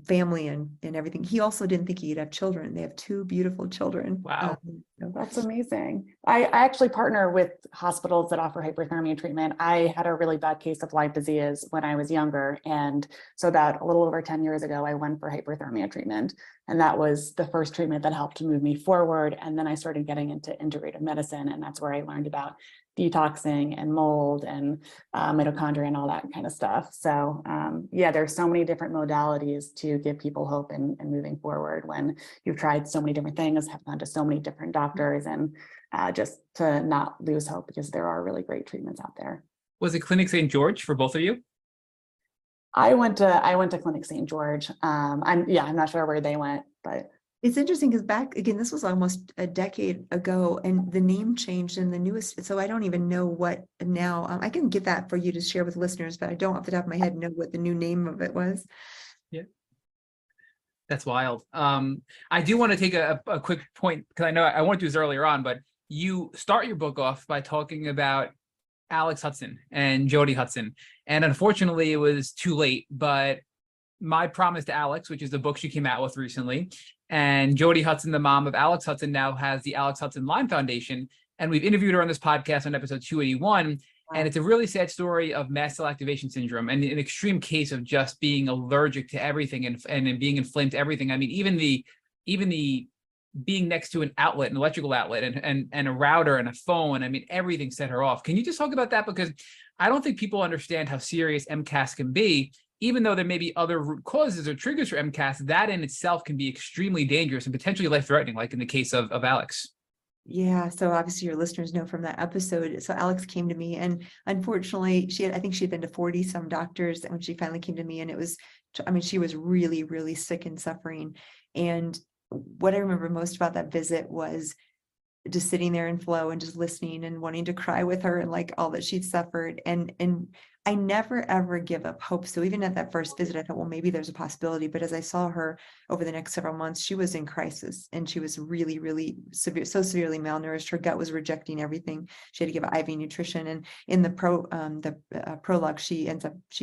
family and everything. He also didn't think he'd have children. They have 2 beautiful children. Wow. That's amazing. I actually partner with hospitals that offer hyperthermia treatment. I had a really bad case of Lyme disease when I was younger. And so about a little over 10 years ago, I went for hyperthermia treatment. And that was the first treatment that helped to move me forward. And then I started getting into integrative medicine. And that's where I learned about detoxing and mold and mitochondria and all that kind of stuff. So yeah, there's so many different modalities to give people hope and moving forward when you've tried so many different things, have gone to so many different doctors, and just to not lose hope, because there are really great treatments out there. Was it Clinic St. George for both of you? I went to Clinic St. George. I'm not sure where they went, but It's interesting because back again, this was almost a decade ago, and the name changed in the newest. So I don't even know what now. I can get that for you to share with listeners, but I don't off the top of my head know what the new name of it was. Yeah. That's wild. I do want to take a quick point, because I know I wanted to do this earlier on, but you start your book off by talking about Alex Hudson and Jody Hudson. And unfortunately, it was too late. But My Promise to Alex, which is the book she came out with recently, and Jody Hudson, the mom of Alex Hudson, now has the Alex Hudson Lyme Foundation. And we've interviewed her on this podcast on episode 281. And it's a really sad story of mast cell activation syndrome, and an extreme case of just being allergic to everything and being inflamed to everything. I mean, even the being next to an outlet, an electrical outlet, and a router and a phone, I mean, everything set her off. Can you just talk about that? Because I don't think people understand how serious MCAS can be. Even though there may be other root causes or triggers for MCAS, that in itself can be extremely dangerous and potentially life-threatening, like in the case of Alex. Yeah, so obviously your listeners know from that episode. So Alex came to me, and unfortunately, I think she had been to 40 some doctors, and when she finally came to me, and it was, I mean, she was really, really sick and suffering. And what I remember most about that visit was just sitting there in flow and just listening and wanting to cry with her and like all that she'd suffered. And I never ever give up hope. So even at that first visit, I thought, well, maybe there's a possibility. But as I saw her over the next several months, she was in crisis, and she was really, really severe, so severely malnourished. Her gut was rejecting everything. She had to give IV nutrition. And in the prologue, she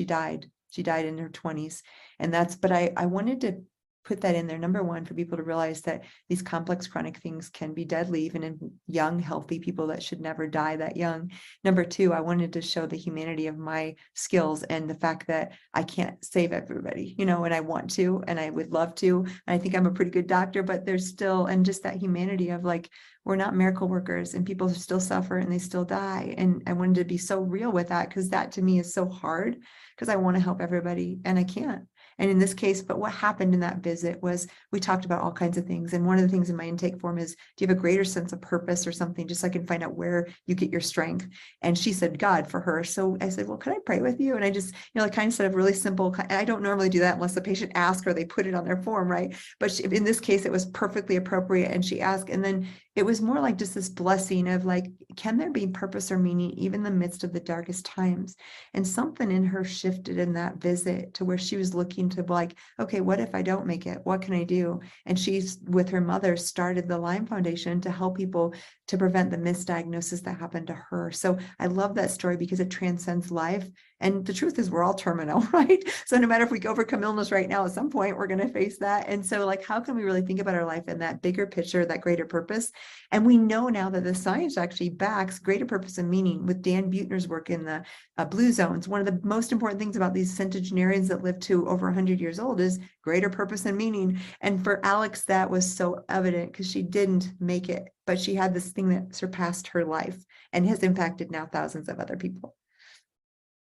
died. She died in her 20s. And but I wanted to put that in there. Number one, for people to realize that these complex chronic things can be deadly, even in young, healthy people that should never die that young. Number two, I wanted to show the humanity of my skills and the fact that I can't save everybody, and I want to, and I would love to. And I think I'm a pretty good doctor, but there's still, and just that humanity of like, we're not miracle workers, and people still suffer and they still die. And I wanted to be so real with that, because that to me is so hard, because I want to help everybody and I can't. And in this case, but what happened in that visit was we talked about all kinds of things. And one of the things in my intake form is, do you have a greater sense of purpose or something, just so I can find out where you get your strength? And she said, God, for her. So I said, well, can I pray with you? And I just, like kind of said a really simple, I don't normally do that unless the patient asks or they put it on their form, right? But in this case, it was perfectly appropriate. And she asked, and then it was more like just this blessing of like, can there be purpose or meaning even in the midst of the darkest times? And something in her shifted in that visit to where she was looking to like, okay, what if I don't make it? What can I do? And she's with her mother started the Lyme Foundation to help people to prevent the misdiagnosis that happened to her. So I love that story because it transcends life. And the truth is we're all terminal, right? So no matter if we overcome illness right now, at some point we're going to face that. And so like, how can we really think about our life in that bigger picture, that greater purpose? And we know now that the science actually backs greater purpose and meaning with Dan Buettner's work in the blue zones. One of the most important things about these centenarians that live to over 100 years old is greater purpose and meaning. And for Alex, that was so evident because she didn't make it, but she had this thing that surpassed her life and has impacted now thousands of other people.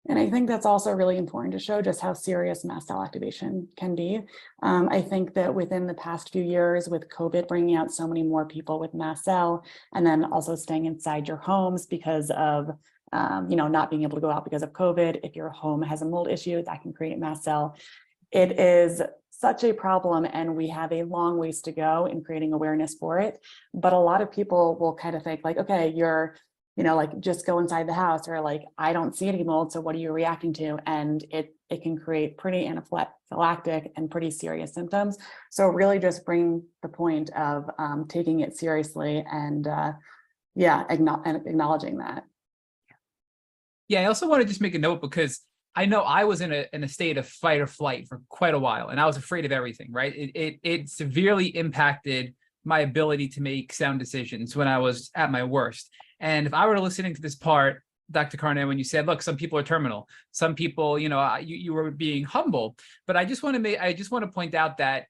And I think that's also really important to show just how serious mast cell activation can be. I think that within the past few years, with COVID bringing out so many more people with mast cell, and then also staying inside your homes because of not being able to go out because of COVID. If your home has a mold issue, that can create mast cell. It is such a problem, and we have a long ways to go in creating awareness for it. But a lot of people will kind of think like, okay, you're like just go inside the house, or like, I don't see any mold, so what are you reacting to? And it can create pretty anaphylactic and pretty serious symptoms. So really just bring the point of taking it seriously and acknowledging that. Yeah, I also want to just make a note because I know I was in a state of fight or flight for quite a while, and I was afraid of everything, right? It severely impacted my ability to make sound decisions when I was at my worst. And if I were listening to this part, Dr. Carnahan, when you said, look, some people are terminal, some people, you were being humble, but I just want to point out that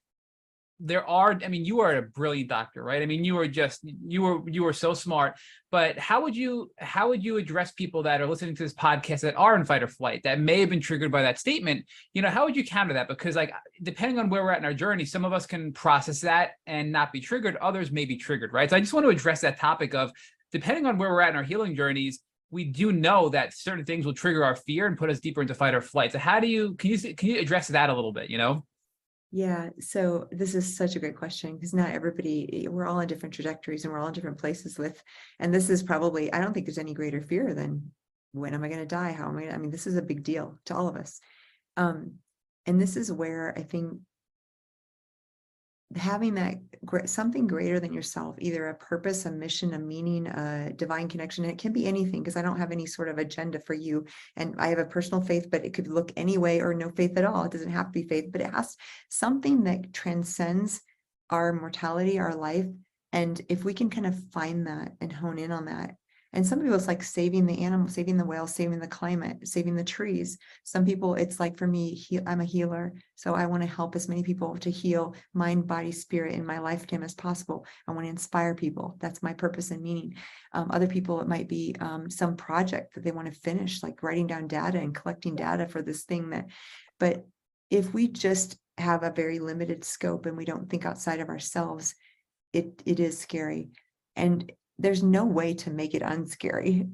you are a brilliant doctor, right? I mean, you were so smart, but how would you address people that are listening to this podcast that are in fight or flight, that may have been triggered by that statement? How would you counter that? Because like, depending on where we're at in our journey, some of us can process that and not be triggered. Others may be triggered, right? So I just want to address that topic of, depending on where we're at in our healing journeys, we do know that certain things will trigger our fear and put us deeper into fight or flight. So can you address that a little bit, Yeah, so this is such a great question, because not everybody, we're all on different trajectories and we're all in different places and this is probably, I don't think there's any greater fear than, when am I going to die? How am I mean, this is a big deal to all of us. And this is where I think having that something greater than yourself, either a purpose, a mission, a meaning, a divine connection, and it can be anything, because I don't have any sort of agenda for you, and I have a personal faith, but it could look any way, or no faith at all. It doesn't have to be faith, but it has something that transcends our mortality, our life. And if we can kind of find that and hone in on that, and some people it's like saving the animal, saving the whales, saving the climate, saving the trees. Some people it's like, for me, I'm a healer, so I want to help as many people to heal mind, body, spirit in my lifetime as possible. I want to inspire people. That's my purpose and meaning. Other people, it might be some project that they want to finish, like writing down data and collecting data for this thing but if we just have a very limited scope and we don't think outside of ourselves, it is scary. And there's no way to make it unscary.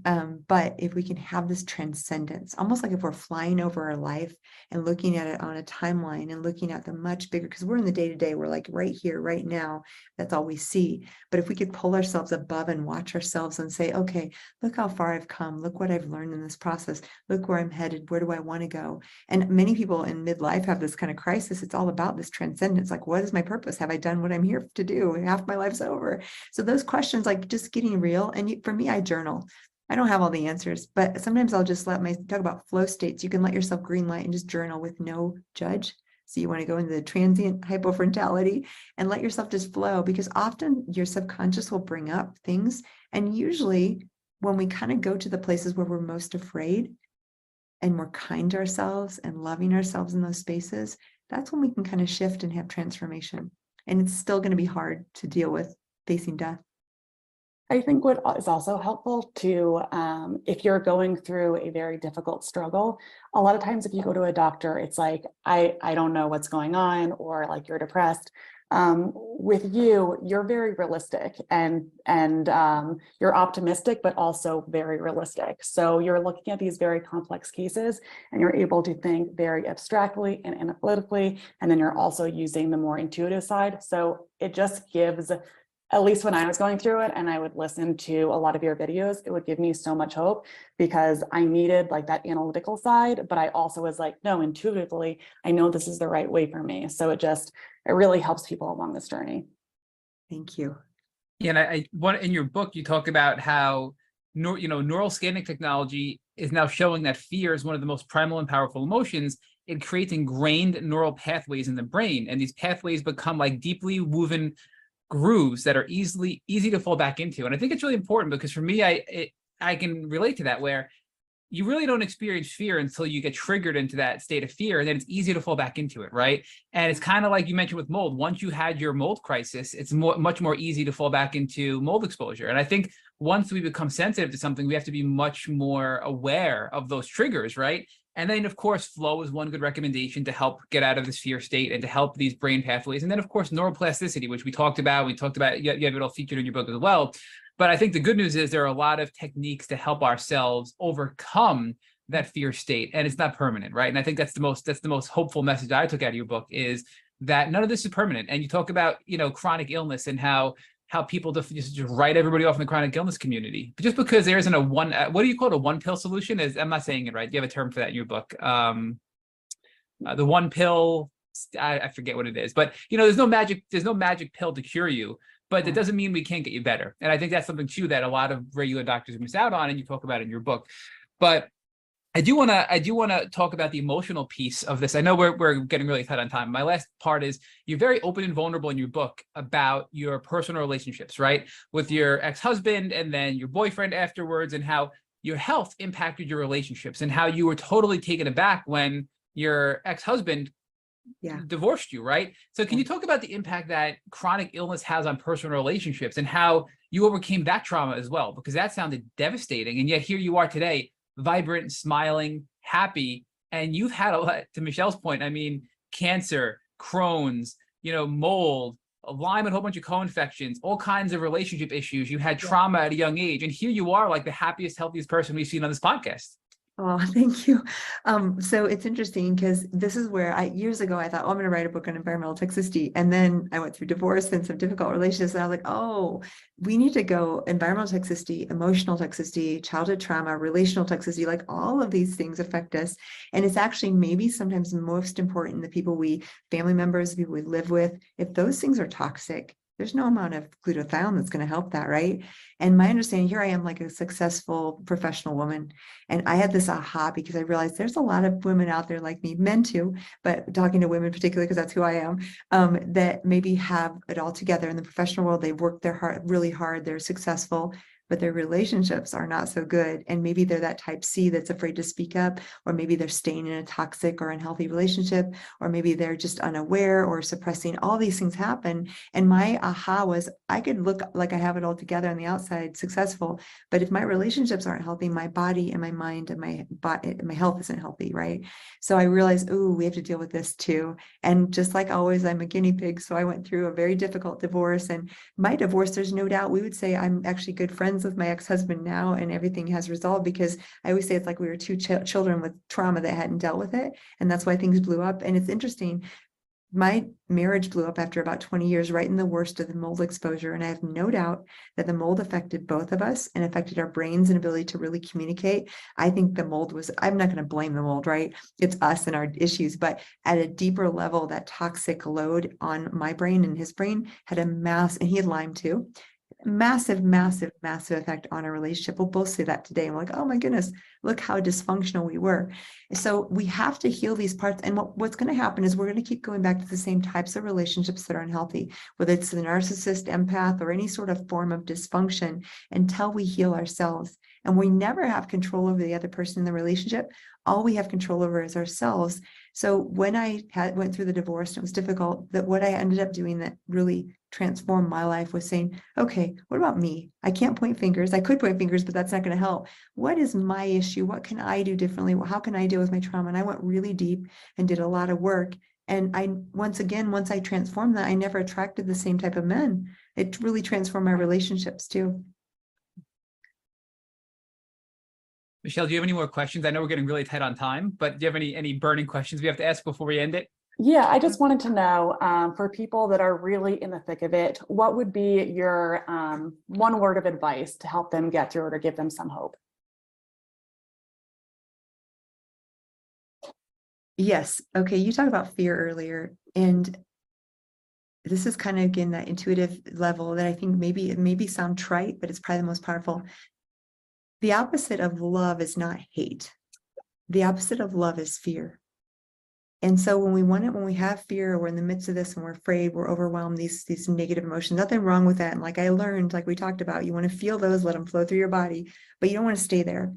But if we can have this transcendence, almost like if we're flying over our life and looking at it on a timeline and looking at the much bigger, because we're in the day-to-day, we're like right here, right now, that's all we see. But if we could pull ourselves above and watch ourselves and say, okay, look how far I've come, look what I've learned in this process, look where I'm headed, where do I want to go? And many people in midlife have this kind of crisis. It's all about this transcendence. Like, what is my purpose? Have I done what I'm here to do? Half my life's over. So those questions, like just getting real. And for me, I journal. I don't have all the answers, but sometimes I'll just talk about flow states. You can let yourself green light and just journal with no judge. So you want to go into the transient hypofrontality and let yourself just flow, because often your subconscious will bring up things. And usually when we kind of go to the places where we're most afraid and we're kind to ourselves and loving ourselves in those spaces, that's when we can kind of shift and have transformation. And it's still going to be hard to deal with facing death. I think what is also helpful to, if you're going through a very difficult struggle, a lot of times if you go to a doctor, it's like, I don't know what's going on, or like you're depressed. With you, you're very realistic and you're optimistic, but also very realistic. So you're looking at these very complex cases and you're able to think very abstractly and analytically, and then you're also using the more intuitive side. So it just gives, at least when I was going through it and I would listen to a lot of your videos, it would give me so much hope, because I needed like that analytical side, but I also was like, no, intuitively, I know this is the right way for me. So it really helps people along this journey. Thank you. Yeah, and in your book, you talk about how neural scanning technology is now showing that fear is one of the most primal and powerful emotions. It creates ingrained neural pathways in the brain, and these pathways become like deeply woven grooves that are easy to fall back into. And I think it's really important, because for me, I can relate to that, where you really don't experience fear until you get triggered into that state of fear, and then it's easy to fall back into it, right? And it's kind of like you mentioned with mold. Once you had your mold crisis, it's much more easy to fall back into mold exposure. And I think once we become sensitive to something, we have to be much more aware of those triggers, right? And then, of course, flow is one good recommendation to help get out of this fear state and to help these brain pathways. And then, of course, neuroplasticity, which we talked about. You have it all featured in your book as well. But I think the good news is there are a lot of techniques to help ourselves overcome that fear state, and it's not permanent, right? And I think that's the most hopeful message I took out of your book, is that none of this is permanent. And you talk about, chronic illness and how people just write everybody off in the chronic illness community. But just because there isn't what do you call it, a one pill solution? I'm not saying it right. You have a term for that in your book. The one pill, I forget what it is, but there's no magic pill to cure you. But that doesn't mean we can't get you better. And I think that's something too that a lot of regular doctors miss out on, and you talk about in your book. But I do want to talk about the emotional piece of this. I know we're getting really tight on time. My last part is you're very open and vulnerable in your book about your personal relationships, right? With your ex-husband and then your boyfriend afterwards, and how your health impacted your relationships and how you were totally taken aback when your ex-husband divorced you, right? So can you talk about the impact that chronic illness has on personal relationships and how you overcame that trauma as well? Because that sounded devastating. And yet here you are today, vibrant, smiling, happy. And you've had a lot, to Michelle's point, I mean, cancer, Crohn's, mold, Lyme, and a whole bunch of co-infections, all kinds of relationship issues. You had trauma at a young age. And here you are, like the happiest, healthiest person we've seen on this podcast. Oh, thank you. So it's interesting because this is where years ago, I thought, oh, I'm going to write a book on environmental toxicity. And then I went through divorce and some difficult relationships. And I was like, oh, we need to go environmental toxicity, emotional toxicity, childhood trauma, relational toxicity, like all of these things affect us. And it's actually maybe sometimes most important, the people family members, the people we live with, if those things are toxic, there's no amount of glutathione that's going to help that, right? And my understanding, here I am like a successful professional woman. And I had this aha because I realized there's a lot of women out there like me, men too, but talking to women particularly because that's who I am, that maybe have it all together in the professional world. They've worked really hard, they're successful, but their relationships are not so good. And maybe they're that type C that's afraid to speak up, or maybe they're staying in a toxic or unhealthy relationship, or maybe they're just unaware or suppressing. All these things happen. And my aha was, I could look like I have it all together on the outside, successful, but if my relationships aren't healthy, my body and my mind and my health isn't healthy, right? So I realized, oh, we have to deal with this too. And just like always, I'm a guinea pig. So I went through a very difficult divorce, and my divorce, there's no doubt, we would say I'm actually good friends with my ex-husband now, and everything has resolved, because I always say it's like we were two children with trauma that hadn't dealt with it, and that's why things blew up. And it's interesting, my marriage blew up after about 20 years, right in the worst of the mold exposure. And I have no doubt that the mold affected both of us and affected our brains and ability to really communicate. I think the mold I'm not going to blame the mold, right? It's us and our issues, but at a deeper level, that toxic load on my brain and his brain had and he had Lyme too. Massive effect on our relationship. We'll both say that today. I'm like, oh my goodness, look how dysfunctional we were. So we have to heal these parts. And what's going to happen is we're going to keep going back to the same types of relationships that are unhealthy, whether it's the narcissist, empath, or any sort of form of dysfunction, until we heal ourselves. And we never have control over the other person in the relationship. All we have control over is ourselves. So when I went through the divorce, and it was difficult, that what I ended up doing that really transformed my life was saying, okay, what about me? I can't point fingers. I could point fingers, but that's not going to help. What is my issue? What can I do differently? How can I deal with my trauma? And I went really deep and did a lot of work. And once I transformed that, I never attracted the same type of men. It really transformed my relationships too. Michelle, do you have any more questions? I know we're getting really tight on time, but do you have any burning questions we have to ask before we end it? Yeah, I just wanted to know, for people that are really in the thick of it, what would be your one word of advice to help them get through it or give them some hope? Yes. Okay. You talked about fear earlier, and this is kind of, again, that intuitive level that I think it maybe sound trite, but it's probably the most powerful. The opposite of love is not hate. The opposite of love is fear. And so when we have fear, or we're in the midst of this and we're afraid, we're overwhelmed, these negative emotions, nothing wrong with that. And like I learned, like we talked about, you want to feel those, let them flow through your body, but you don't want to stay there.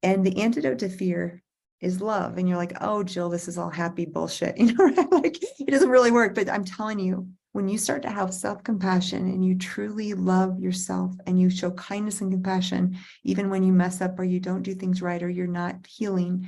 And the antidote to fear is love. And you're like, oh, Jill, this is all happy bullshit. Right? Like, it doesn't really work. But I'm telling you, when you start to have self-compassion and you truly love yourself and you show kindness and compassion, even when you mess up or you don't do things right or you're not healing,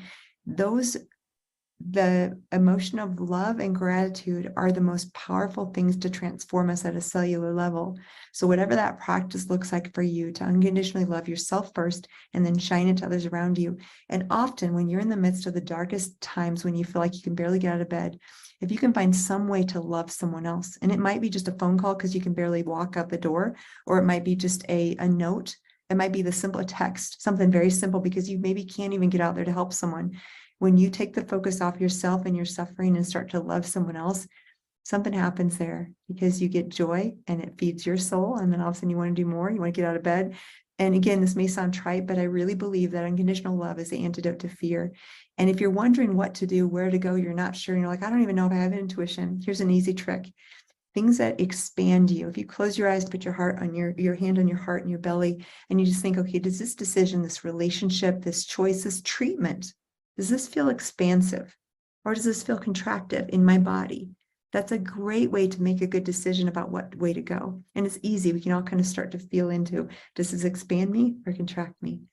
the emotion of love and gratitude are the most powerful things to transform us at a cellular level. So whatever that practice looks like for you, to unconditionally love yourself first and then shine it to others around you. And often when you're in the midst of the darkest times, when you feel like you can barely get out of bed, if you can find some way to love someone else, and it might be just a phone call because you can barely walk out the door, or it might be just a note. It might be the simple text, something very simple, because you maybe can't even get out there to help someone. When you take the focus off yourself and your suffering and start to love someone else, something happens there, because you get joy and it feeds your soul. And then all of a sudden you want to do more. You want to get out of bed. And again, this may sound trite, but I really believe that unconditional love is the antidote to fear. And if you're wondering what to do, where to go, you're not sure, you're like, I don't even know if I have intuition. Here's an easy trick. Things that expand you. If you close your eyes, put your heart on your hand on your heart and your belly, and you just think, okay, does this decision, this relationship, this choice, this treatment, does this feel expansive? Or does this feel contractive in my body? That's a great way to make a good decision about what way to go. And it's easy. We can all kind of start to feel into, does this expand me or contract me?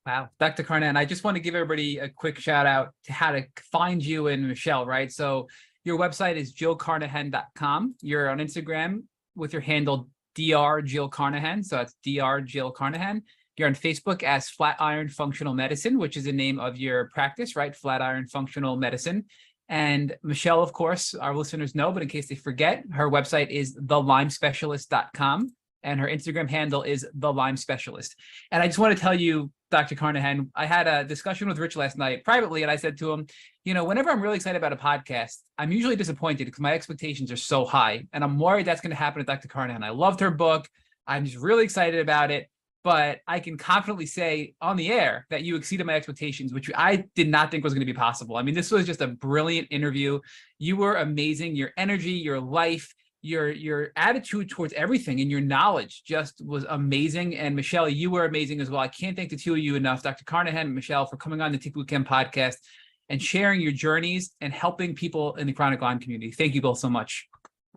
Wow. Dr. Carnahan, I just want to give everybody a quick shout out to how to find you and Michelle, right? So your website is jillcarnahan.com. You're on Instagram with your handle Dr. Jill Carnahan. So that's Dr. Jill Carnahan. You're on Facebook as Flatiron Functional Medicine, which is the name of your practice, right? Flatiron Functional Medicine. And Michelle, of course, our listeners know, but in case they forget, her website is thelymespecialist.com and her Instagram handle is thelymespecialist. And I just want to tell you, Dr. Carnahan, I had a discussion with Rich last night privately, and I said to him, you know, whenever I'm really excited about a podcast, I'm usually disappointed because my expectations are so high, and I'm worried that's going to happen to Dr. Carnahan. I loved her book. I'm just really excited about it. But I can confidently say on the air that you exceeded my expectations, which I did not think was going to be possible. I mean, this was just a brilliant interview. You were amazing. Your energy, your life, your attitude towards everything and your knowledge just was amazing. And Michelle, you were amazing as well. I can't thank the two of you enough, Dr. Carnahan and Michelle, for coming on the Tick Boot Camp podcast and sharing your journeys and helping people in the chronic Lyme community. Thank you both so much.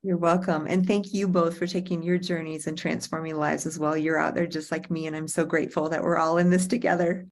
You're welcome. And thank you both for taking your journeys and transforming lives as well. You're out there just like me, and I'm so grateful that we're all in this together.